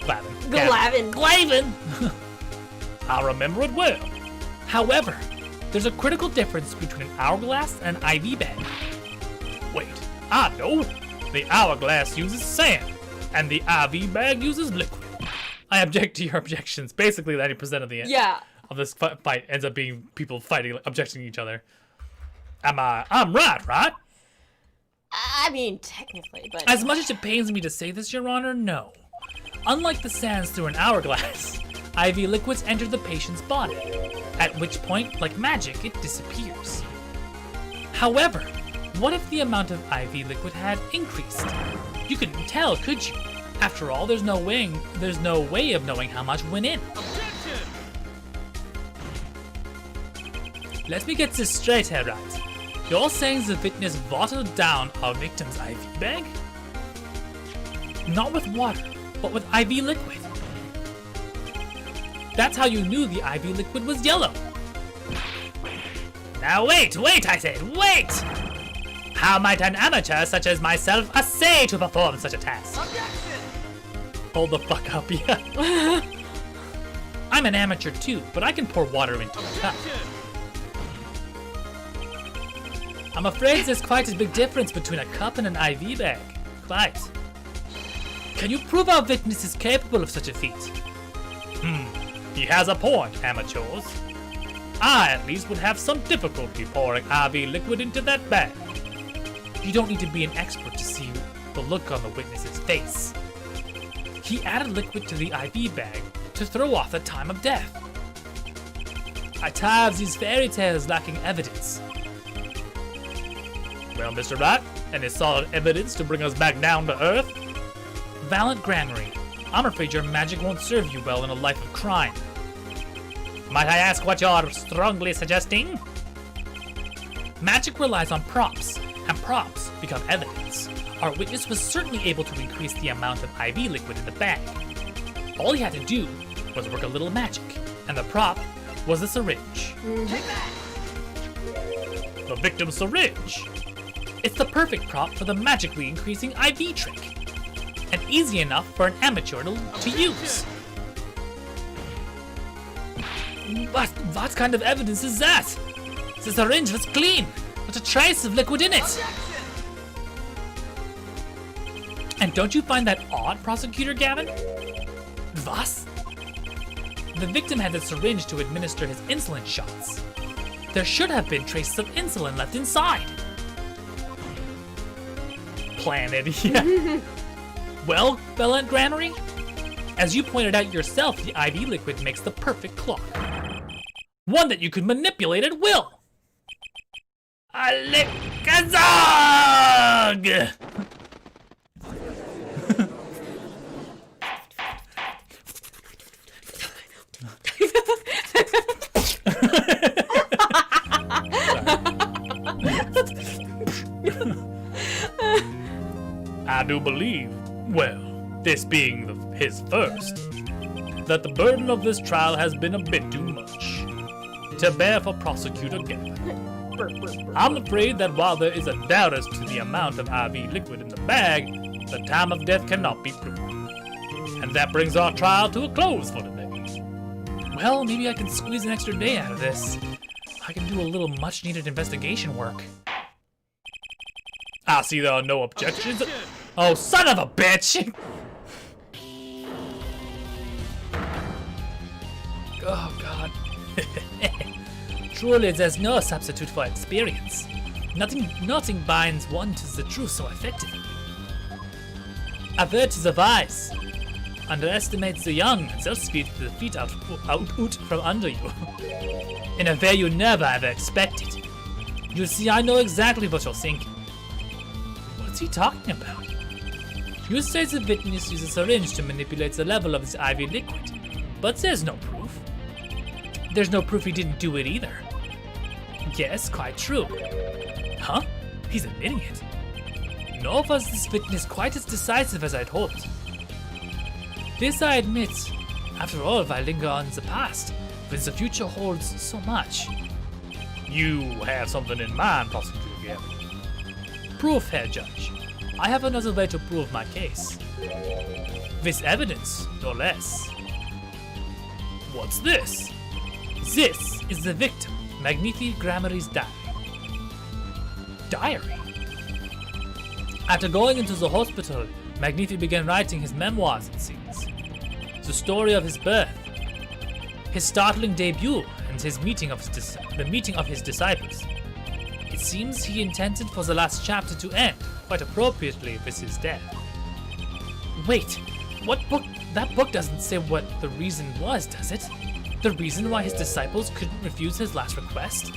Glavin. I remember it well. However, there's a critical difference between an hourglass and an IV bag. Wait, I know. The hourglass uses sand, and the IV bag uses liquid. I object to your objections. Basically, 90% of the of this fight ends up being people fighting, objecting to each other. I'm right? I mean, technically, but. As much as it pains me to say this, Your Honor, no. Unlike the sands through an hourglass, IV liquids enter the patient's body, at which point, like magic, it disappears. However, what if the amount of IV liquid had increased? You couldn't tell, could you? After all, there's no way of knowing how much went in. Let me get this straight here, right? You're saying the witness watered down our victim's IV bag? Not with water, but with IV liquid. That's how you knew the IV liquid was yellow. Now wait, I said, wait! How might an amateur such as myself essay to perform such a task? Objection! Hold the fuck up, yeah. I'm an amateur too, but I can pour water into a cup. I'm afraid there's quite a big difference between a cup and an IV bag. Quite. Can you prove our witness is capable of such a feat? He has a point, amateurs. I, at least, would have some difficulty pouring IV liquid into that bag. You don't need to be an expert to see the look on the witness's face. He added liquid to the IV bag to throw off the time of death. I tire of these fairy tales lacking evidence. Well, Mr. Wright, any solid evidence to bring us back down to earth? Valiant Granary, I'm afraid your magic won't serve you well in a life of crime. Might I ask what you're strongly suggesting? Magic relies on props, and props become evidence. Our witness was certainly able to increase the amount of IV liquid in the bag. All he had to do was work a little magic, and the prop was a syringe. The victim's syringe. It's the perfect prop for the magically increasing IV trick, and easy enough for an amateur to use. What kind of evidence is that? The syringe was clean, not a trace of liquid in it. And don't you find that odd, Prosecutor Gavin? Was? The victim had the syringe to administer his insulin shots. There should have been traces of insulin left inside. Planet, yeah. Well, Valiant Granary, as you pointed out yourself, the IV liquid makes the perfect clock. One that you could manipulate at will. Alikazog! I do believe, well, this being his first, that the burden of this trial has been a bit too much to bear for Prosecutor Gavin. I'm afraid that while there is a doubt as to the amount of IV liquid in the bag, the time of death cannot be proven. And that brings our trial to a close for today. Well, maybe I can squeeze an extra day out of this. I can do a little much-needed investigation work. I see there are no objections. Oh, son of a bitch! Oh, God. Truly, there's no substitute for experience. Nothing binds one to the truth so effectively. Avert the wise. Underestimates the young, and they'll sweep the feet out from under you. In a way you never ever expected. You see, I know exactly what you're thinking. What's he talking about? You say the witness uses a syringe to manipulate the level of this IV liquid, but there's no proof. There's no proof he didn't do it either. Yes, quite true. Huh? He's admitting it. Nor was this witness quite as decisive as I'd hoped. This I admit. After all, why linger on the past, when the future holds so much? You have something in mind, Prosecutor Gavin. Proof, Herr Judge. I have another way to prove my case. With evidence, no less. What's this? This is the victim, Magnifi Grammari's diary. Diary? After going into the hospital, Magnifi began writing his memoirs, it seems. The story of his birth, his startling debut, and his the meeting of his disciples. It seems he intended for the last chapter to end, quite appropriately, with his death. Wait, what book? That book doesn't say what the reason was, does it? The reason why his disciples couldn't refuse his last request?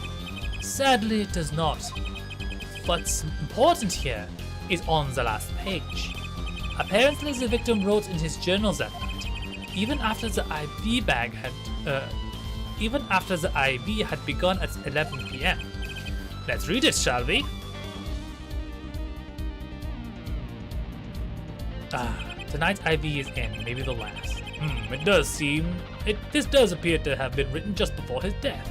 Sadly, it does not. What's important here is on the last page. Apparently, the victim wrote in his journals that night, even after the IV had begun at 11 p.m. Let's read it, shall we? Tonight's IV is in, maybe the last. This does appear to have been written just before his death.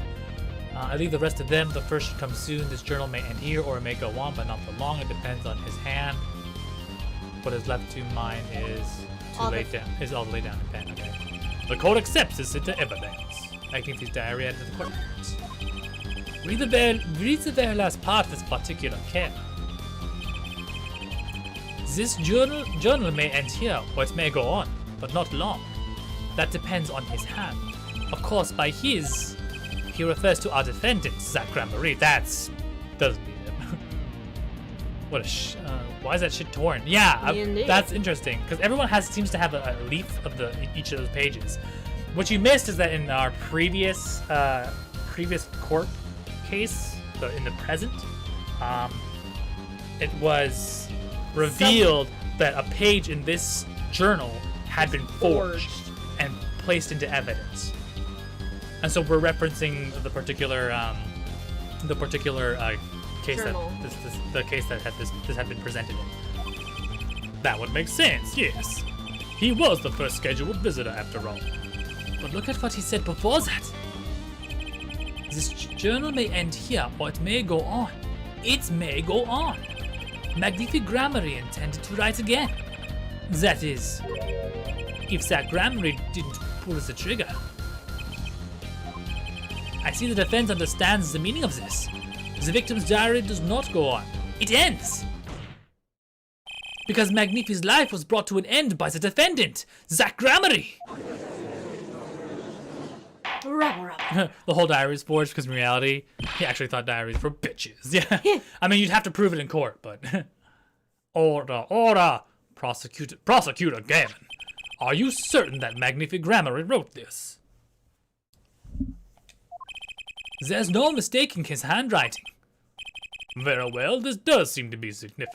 I leave the rest of them. The first should come soon. This journal may end here or it may go on, but not for long. It depends on his hand. What is left to mine is all laid down in pen. Okay. The court accepts this into evidence. Magnifi's diary and the court reports. Read the very last part with particular care. This journal may end here, or it may go on, but not long. That depends on his hand. Of course, by his, he refers to our defendant, Zach Granbury. Doesn't mean him. What a why is that shit torn? Yeah, that's interesting, because everyone seems to have a leaf of each of those pages. What you missed is that in our previous court case, in the present, it was revealed that a page in this journal had been forged and placed into evidence, and so we're referencing the particular case Journal. the case that this had been presented in. That would make sense, yes. He was the first scheduled visitor after all. But look at what he said before that. This journal may end here, or it may go on. It may go on. Magnifi Grammary intended to write again. That is, if Zach Grammary didn't pull the trigger. I see the defense understands the meaning of this. The victim's diary does not go on. It ends. Because Magnifi's life was brought to an end by the defendant, Zach Grammary. The whole diary is forged because in reality, he actually thought diaries were bitches. Yeah. I mean, you'd have to prove it in court, but... Order! Prosecutor Gavin. Are you certain that Magnifi Grammary wrote this? There's no mistaking his handwriting. Very well, this does seem to be significant.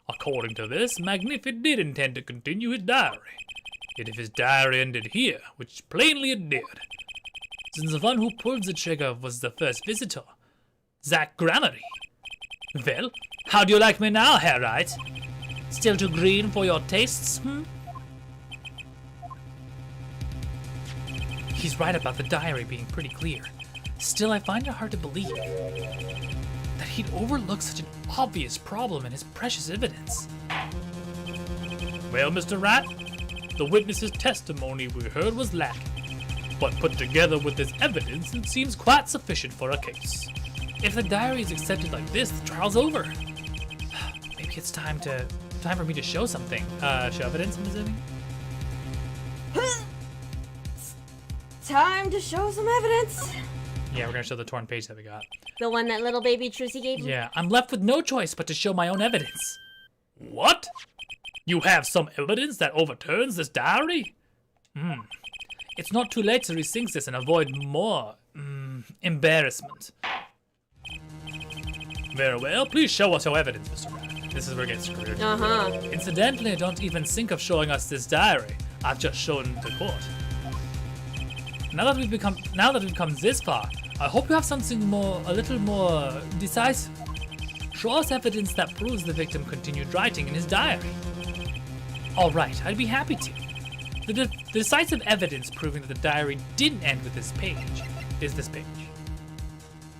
According to this, Magnifi did intend to continue his diary. Yet if his diary ended here, which plainly it did, since the one who pulled the trigger was the first visitor, Zach Grammary. Well, how do you like me now, Herr Wright? Still too green for your tastes, He's right about the diary being pretty clear. Still, I find it hard to believe that he'd overlook such an obvious problem in his precious evidence. Well, Mr. Wright, the witness's testimony we heard was lacking, but put together with this evidence, it seems quite sufficient for a case. If the diary is accepted like this, the trial's over. Maybe it's time for me to show something. Show evidence, Ms. Evie? Time to show some evidence. Yeah, we're gonna show the torn page that we got. The one that little baby Trucy gave me? Yeah, I'm left with no choice but to show my own evidence. What? You have some evidence that overturns this diary? It's not too late to resync this and avoid more embarrassment. Very well, please show us your evidence, Mr. Rat. This is where it gets screwed. Incidentally, I don't even think of showing us this diary. I've just shown the court. Now that we've come this far, I hope you have something a little more decisive. Show us evidence that proves the victim continued writing in his diary. All right, I'd be happy to. The decisive evidence proving that the diary didn't end with this page is this page.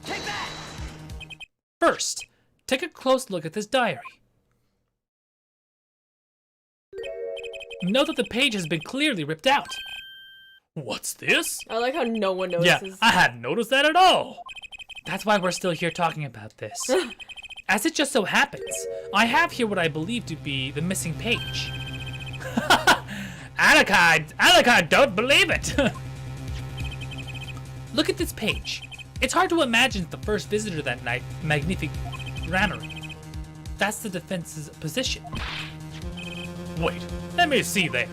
Take that! First, take a close look at this diary. Note that the page has been clearly ripped out. What's this? I like how no one Yeah, notices. I hadn't noticed that at all. That's why we're still here talking about this. As it just so happens, I have here what I believe to be the missing page. Anakai, don't believe it. Look at this page. It's hard to imagine the first visitor that night, Magnific Grammary. That's the defense's position. Wait, let me see that.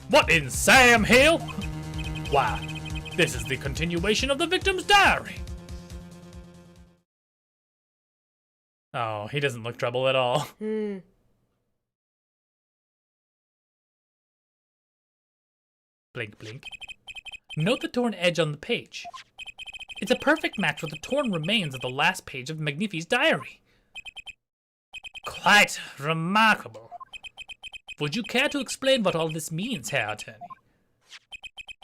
What in Sam Hill? Why, this is the continuation of the victim's diary. Oh, he doesn't look trouble at all. Blink, blink. Note the torn edge on the page. It's a perfect match with the torn remains of the last page of Magnifi's diary. Quite remarkable. Would you care to explain what all this means, Herr Attorney?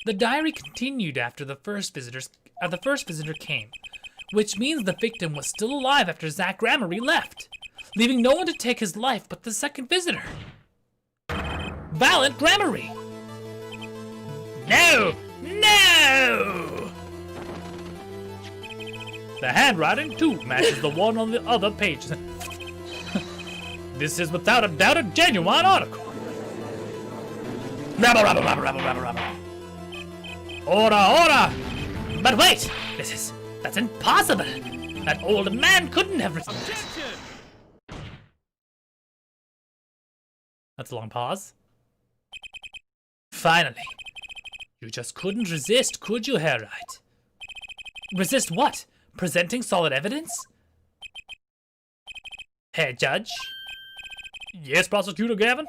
The diary continued after the first visitor came, which means the victim was still alive after Zach Grammary left, leaving no one to take his life but the second visitor. Valiant Grammary! No! No! The handwriting, too, matches the one on the other page. This is without a doubt a genuine article. Rabble, rabble, rabble, rabble, rabble, rabble. Order, order! But wait! That's impossible! That old man couldn't have written that. Objection! That's a long pause. Finally. You just couldn't resist, could you, Herr Wright? Resist what? Presenting solid evidence? Herr Judge? Yes, Prosecutor Gavin?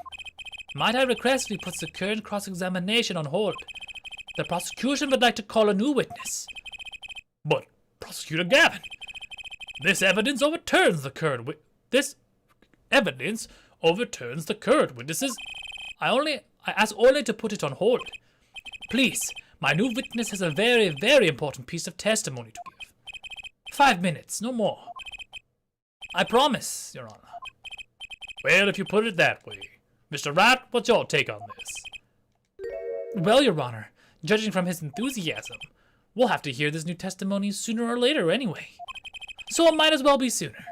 Might I request we put the current cross-examination on hold? The prosecution would like to call a new witness. But, Prosecutor Gavin, this evidence overturns the current witnesses. I ask only to put it on hold. Please, my new witness has a very, very important piece of testimony to give. 5 minutes, no more. I promise, Your Honor. Well, if you put it that way. Mr. Wright, what's your take on this? Well, Your Honor, judging from his enthusiasm, we'll have to hear this new testimony sooner or later anyway. So it might as well be sooner.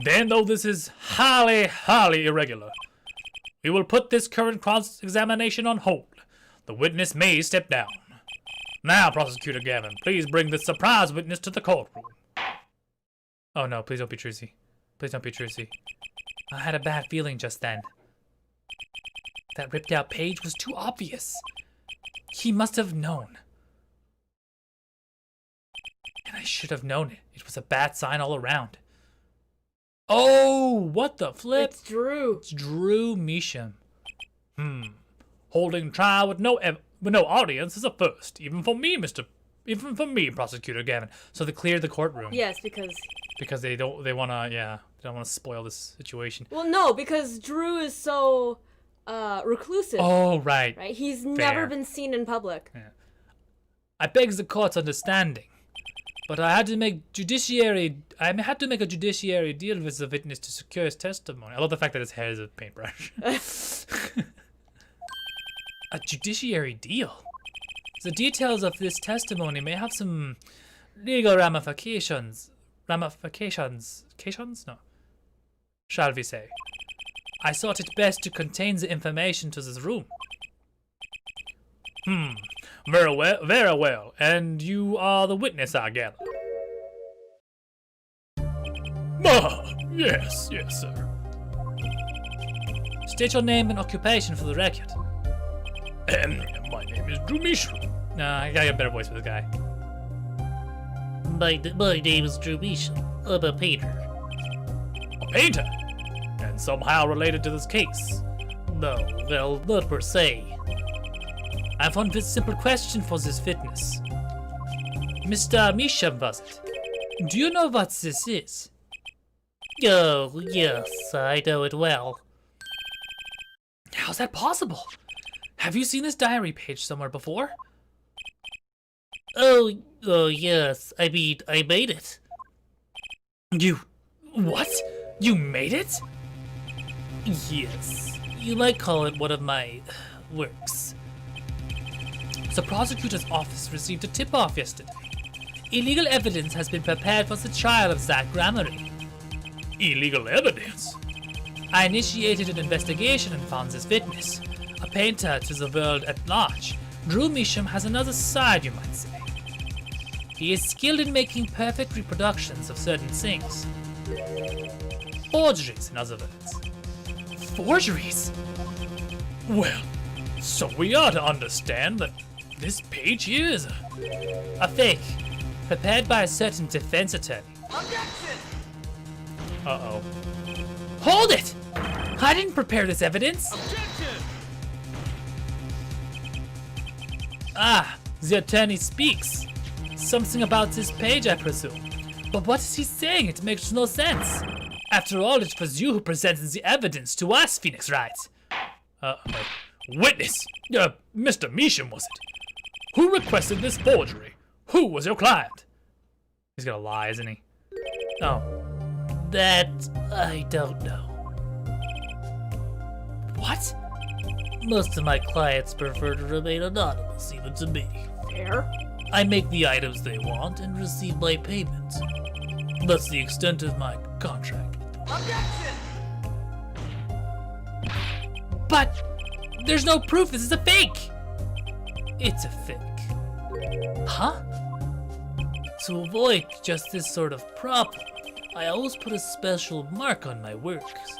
Then, though this is highly, highly irregular, we will put this current cross-examination on hold. The witness may step down. Now, Prosecutor Gavin, please bring the surprise witness to the courtroom. Oh no, please don't be Trucy. Please don't be Trucy. I had a bad feeling just then. That ripped out page was too obvious. He must have known. And I should have known it. It was a bad sign all around. Oh, what the flip? It's Drew. It's Drew Measham. Holding trial with no audience is a first, even for me, Prosecutor Gavin. So they cleared the courtroom. Yes, because They don't want to spoil this situation. well, no, because Drew is so reclusive. Oh, right. Right? He's never Fair. been seen in public. I beg the court's understanding, but I had to make a judiciary deal with the witness to secure his testimony. I love the fact that his hair is a paintbrush. A judiciary deal? The details of this testimony may have some legal ramifications. Ramifications? No. Shall we say? I thought it best to contain the information to this room. Very well, very well. And you are the witness, I gather. Ah, yes, sir. State your name and occupation for the record. My name is Drew Mishra. Nah, I gotta get a better voice for this guy. My name is Drew Mishra. I'm a painter. A painter? And somehow related to this case? No, well, not per se. I have one simple question for this witness. Mr. Misham, was it? Do you know what this is? Oh, yes, I know it well. How's that possible? Have you seen this diary page somewhere before? Oh, yes, I mean, I made it. What? You made it? Yes, you might call it one of my works. The prosecutor's office received a tip-off yesterday. Illegal evidence has been prepared for the trial of Zach Grammary. Illegal evidence? I initiated an investigation and found this witness. A painter to the world at large. Drew Misham has another side, you might say. He is skilled in making perfect reproductions of certain things. Forgeries, in other words. Forgeries? Well, so we ought to understand that this page here is a fake, prepared by a certain defense attorney. Objection! Uh-oh. Hold it! I didn't prepare this evidence. Objection! Ah, the attorney speaks. Something about this page, I presume. But what is he saying? It makes no sense. After all, it was you who presented the evidence to us, Phoenix Wright. Witness! Mr. Misham, was it? Who requested this forgery? Who was your client? He's gonna lie, isn't he? Oh, that I don't know. What? Most of my clients prefer to remain anonymous, even to me. Fair. I make the items they want and receive my payment. That's the extent of my contract with them. Objection! But there's no proof this is a fake. It's a fake. Huh? To avoid just this sort of problem, I always put a special mark on my works.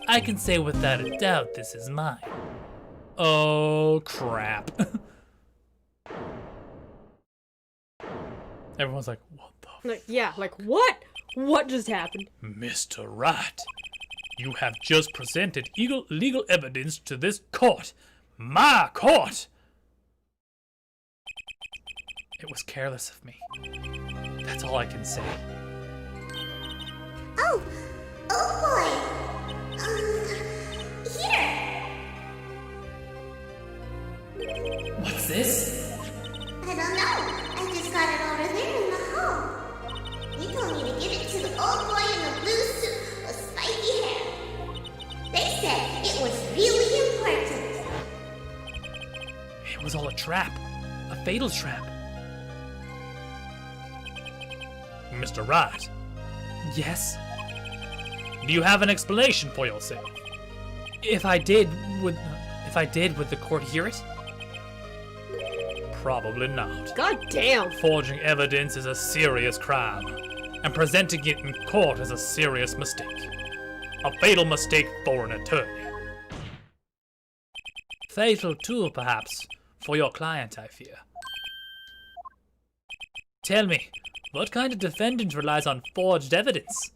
I can say without a doubt this is mine. Oh, crap. Everyone's like, what the Like, yeah, like what? What just happened? Mr. Wright, you have just presented legal evidence to this court. My court! It was careless of me. That's all I can say. Oh boy. Here. What's this? I don't know. I just got it over there in the hall. They told me to give it to the old boy in the blue suit with spiky hair. They said it was really important. It was all a trap. A fatal trap. Mr. Wright, Yes? do you have an explanation for yourself? If I did, would the court hear it? Probably not. God damn. Forging evidence is a serious crime, and presenting it in court is a serious mistake. A fatal mistake for an attorney. Fatal too, perhaps, for your client, I fear. Tell me, what kind of defendant relies on forged evidence?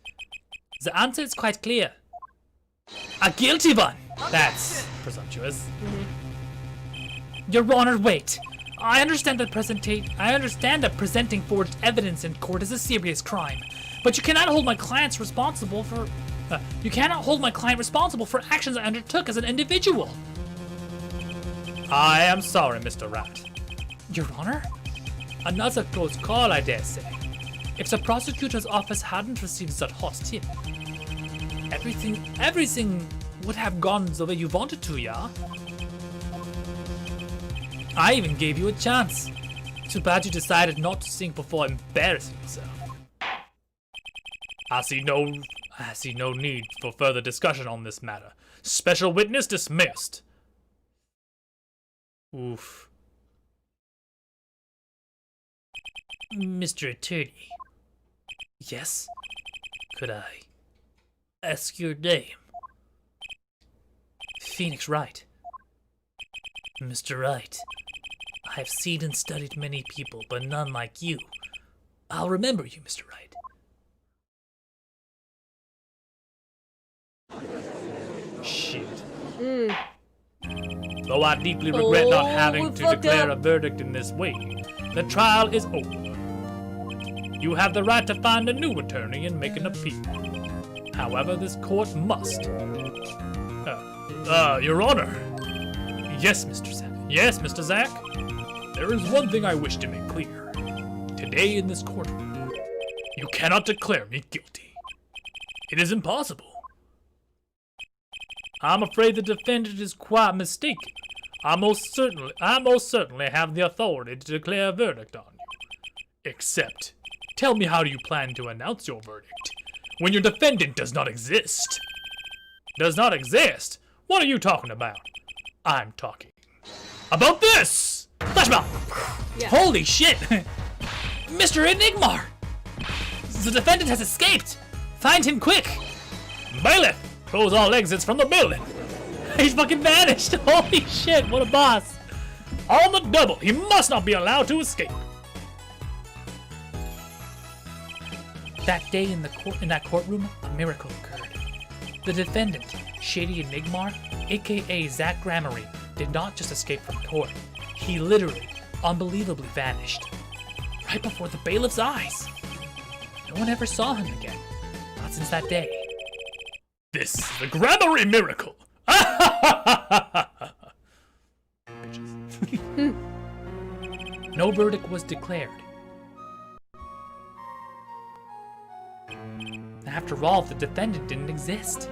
The answer is quite clear. A guilty one! That's presumptuous. Your Honor, wait. I understand that presenting forged evidence in court is a serious crime, but you cannot hold my client responsible for actions I undertook as an individual. I am sorry, Mr. Wright. Your Honor? Another close call, I dare say. If the prosecutor's office hadn't received such hot tip, everything would have gone the way you wanted to, yeah? I even gave you a chance. Too bad you decided not to sing before embarrassing yourself. I see no need for further discussion on this matter. Special witness dismissed. Oof. Mr. Attorney, Yes? could I ask your name? Phoenix Wright. Mr. Wright, I have seen and studied many people, but none like you. I'll remember you, Mr. Wright. Shit. Though I deeply regret not having we to fucked declare up. a verdict in this way, the trial is over. You have the right to find a new attorney and make an appeal. However, this court must. Your Honor. Yes, Mr. Zack. Yes, Mr. Zack. There is one thing I wish to make clear. Today in this courtroom, you cannot declare me guilty. It is impossible. I'm afraid the defendant is quite mistaken. I most certainly have the authority to declare a verdict on you. Except, tell me, how do you plan to announce your verdict when your defendant does not exist? Does not exist? What are you talking about? I'm talking about this! Flashball! Yeah. Holy shit! Mr. Enigmar! The defendant has escaped! Find him quick! Bailiff! Close all exits from the building! He's fucking vanished! Holy shit, what a boss! On the double, he must not be allowed to escape! That day in that courtroom, a miracle occurred. The defendant, Shady Enigmar, aka Zach Gramarye, did not just escape from court. He literally, unbelievably vanished. Right before the bailiff's eyes. No one ever saw him again. Not since that day. This is the Gramarye miracle! No verdict was declared. After all, the defendant didn't exist.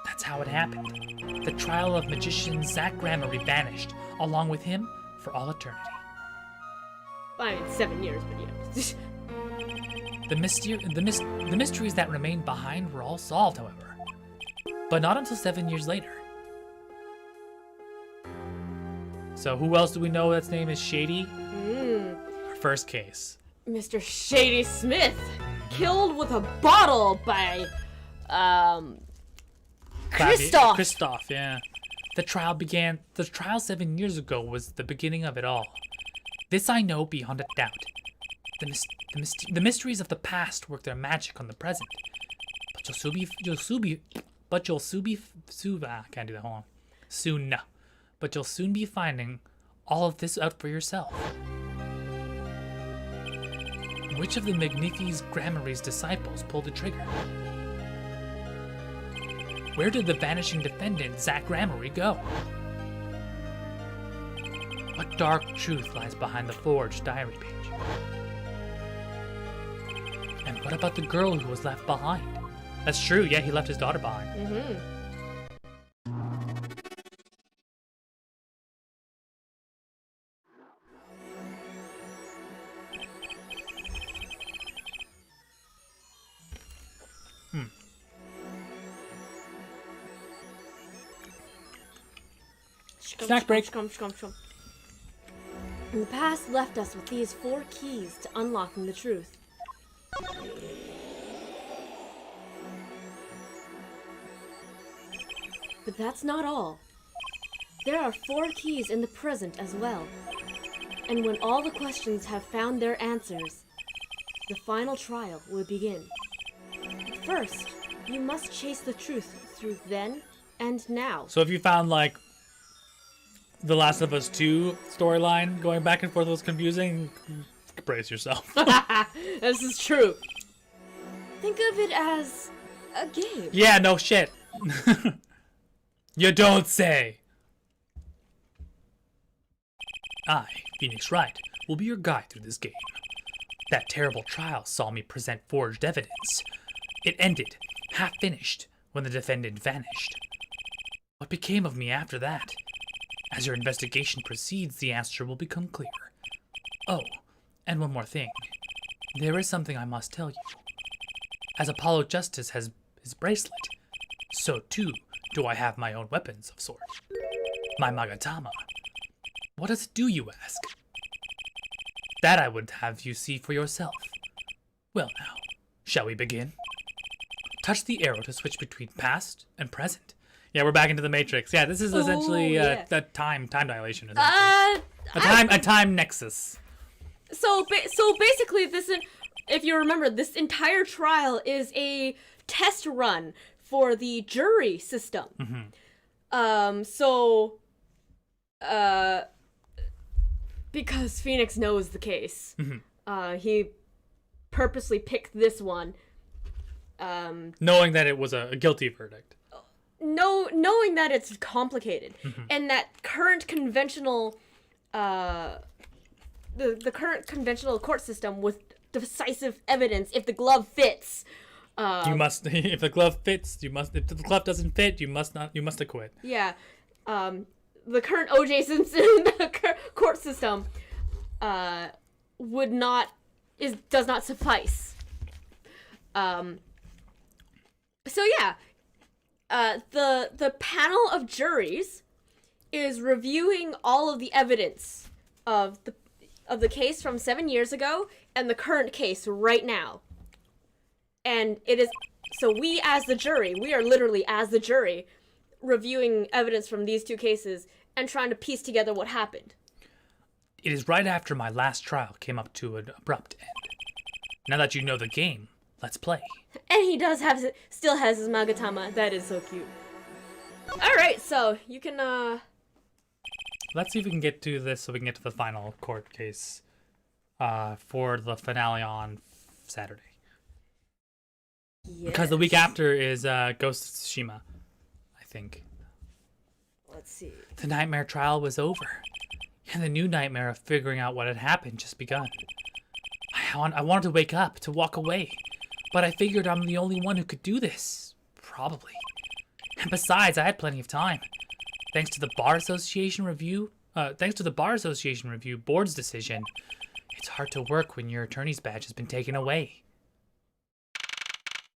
That's how it happened. The trial of magician Zach Gramarye vanished, along with him for all eternity. I mean, 7 years, but yeah. The mysteries that remained behind were all solved, however. But not until 7 years later. So who else do we know that's name is Shady? Our first case. Mr. Shady Smith, killed with a bottle by, Kristoff. Kristoff, yeah. The trial 7 years ago was the beginning of it all. This I know beyond a doubt. The mysteries of the past work their magic on the present. But I can't do that, hold on. Soon. But you'll soon be finding all of this out for yourself. Which of the Magnifi's Gramarye's disciples pulled the trigger? Where did the vanishing defendant, Zach Gramarye, go? What dark truth lies behind the forged diary page? And what about the girl who was left behind? That's true, yeah, he left his daughter behind. Snack break. The past left us with these 4 keys to unlocking the truth. But that's not all. There are 4 keys in the present as well. And when all the questions have found their answers, the final trial will begin. First, you must chase the truth through then and now. So if you found, like, The Last of Us 2 storyline going back and forth was confusing, brace yourself. This is true. Think of it as a game. Yeah, no shit. You don't say. I, Phoenix Wright, will be your guide through this game. That terrible trial saw me present forged evidence. It ended, half finished, when the defendant vanished. What became of me after that? As your investigation proceeds, the answer will become clear. Oh, and one more thing. There is something I must tell you. As Apollo Justice has his bracelet, so too do I have my own weapons of sort. My Magatama. What does it do, you ask? That I would have you see for yourself. Well now, shall we begin? Touch the arrow to switch between past and present. Yeah, we're back into the Matrix. Yeah, this is essentially the time dilation. A time nexus. So basically, if you remember, this entire trial is a test run for the jury system. Because Phoenix knows the case, he purposely picked this one. Knowing that it was a guilty verdict. Knowing that it's complicated, and that current conventional, the current conventional court system with decisive evidence, if the glove fits, you must. If the glove fits, you must. If the glove doesn't fit, you must not. You must acquit. Yeah, the current O.J. Simpson court system, does not suffice. So yeah, the panel of juries is reviewing all of the evidence of the case from 7 years ago and the current case right now. And it is so we are literally as the jury reviewing evidence from these two cases and trying to piece together what happened. It is right after my last trial came up to an abrupt end. Now that you know the game, let's play. And he still has his Magatama. That is so cute. Alright, so you can, Let's see if we can get to this so we can get to the final court case for the finale on Saturday. yes. Because the week after is Ghost of Tsushima, I think. Let's see. The nightmare trial was over, and the new nightmare of figuring out what had happened just begun. I wanted to wake up, to walk away, but I figured I'm the only one who could do this. Probably. And besides, I had plenty of time. Thanks to the Bar Association review board's decision, it's hard to work when your attorney's badge has been taken away.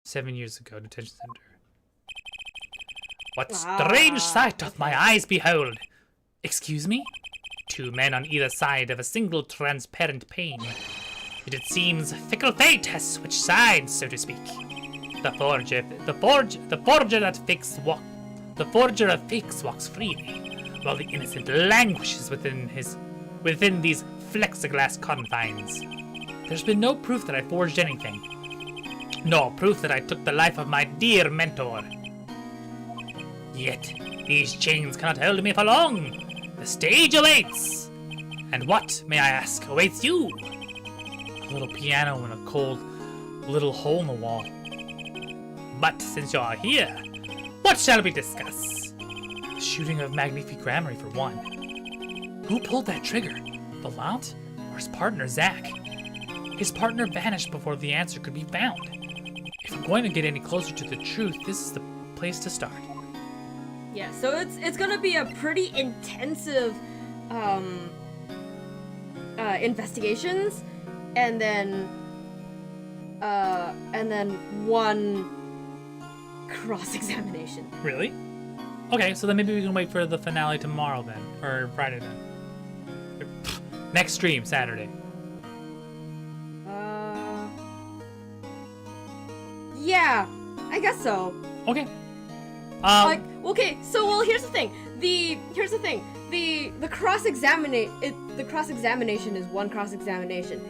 7 years ago, detention center. What strange sight doth my eyes behold? Excuse me? Two men on either side of a single transparent pane. Yet it seems fickle fate has switched sides, so to speak. The forger of fakes walks freely, while the innocent languishes within these plexiglass confines. There's been no proof that I forged anything. No proof that I took the life of my dear mentor. Yet, these chains cannot hold me for long. The stage awaits. And what, may I ask, awaits you? A little piano and a cold little hole in the wall. But since you are here, what shall we discuss? The shooting of Magnifique Grammary for one. Who pulled that trigger? Valant or his partner, Zach? His partner vanished before the answer could be found. If I'm going to get any closer to the truth, this is the place to start. Yeah, so it's gonna be a pretty intensive investigations, and then one cross-examination. Really? Okay, so then maybe we can wait for the finale tomorrow then, or Friday then. Next stream, Saturday. Yeah, I guess so. Okay. Here's the thing. The cross-examination is one cross-examination,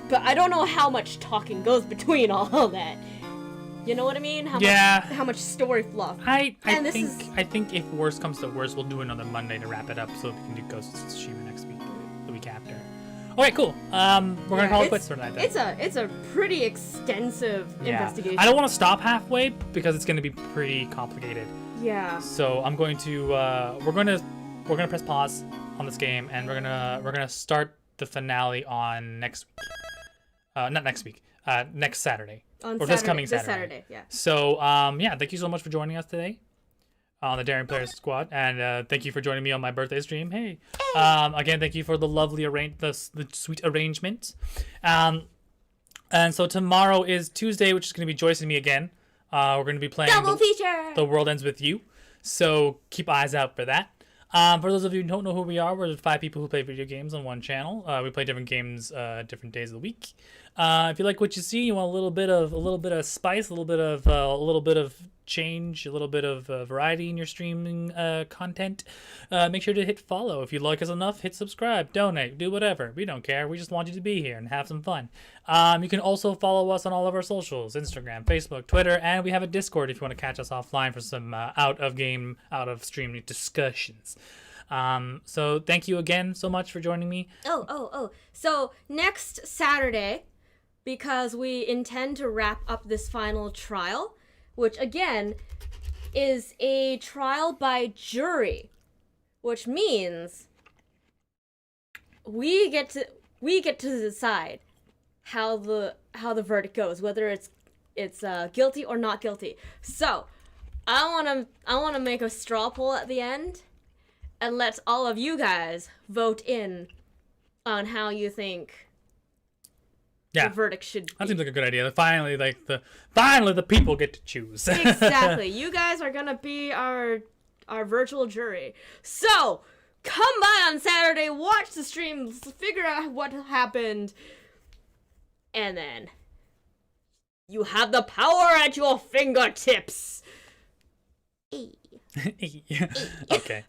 but I don't know how much talking goes between all that. You know what I mean? How much story fluff. I think if worst comes to worst, we'll do another Monday to wrap it up, so we can do Ghost of Tsushima next week, the week after. Okay, cool. We're gonna call it quits for tonight then. It's a pretty extensive investigation. I don't want to stop halfway because it's gonna be pretty complicated. Yeah. So I'm going to we're gonna press pause on this game, and we're gonna start the finale on next Saturday. This coming Saturday. This Saturday, yeah. So thank you so much for joining us today on the Daring Players Squad, and thank you for joining me on my birthday stream. Hey. Again, thank you for the lovely the sweet arrangement. And so tomorrow is Tuesday, which is going to be Joyce and me again. We're going to be playing Double feature. The World Ends With You. So keep eyes out for that. For those of you who don't know who we are, we're 5 people who play video games on one channel. We play different games different days of the week. If you like what you see, you want a little bit of spice, a little bit of change, a little bit of variety in your streaming content, make sure to hit follow. If you like us enough, hit subscribe, donate, do whatever. We don't care. We just want you to be here and have some fun. You can also follow us on all of our socials: Instagram, Facebook, Twitter, and we have a Discord if you want to catch us offline for some out of stream discussions. So thank you again so much for joining me. Oh. So next Saturday, because we intend to wrap up this final trial, which again is a trial by jury, which means we get to decide how the verdict goes, whether it's guilty or not guilty. So I wanna make a straw poll at the end, and let all of you guys vote in on how you think the verdict should be. That seems like a good idea. Finally, the people get to choose. Exactly. You guys are gonna be our virtual jury. So come by on Saturday, watch the stream, figure out what happened, and then you have the power at your fingertips. Okay.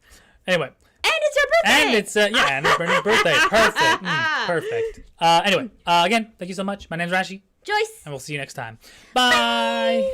Anyway. And it's your birthday! And it's it's Bernie's birthday. Perfect. Perfect. Anyway, again, thank you so much. My name's Rashi, Joyce! and we'll see you next time. Bye.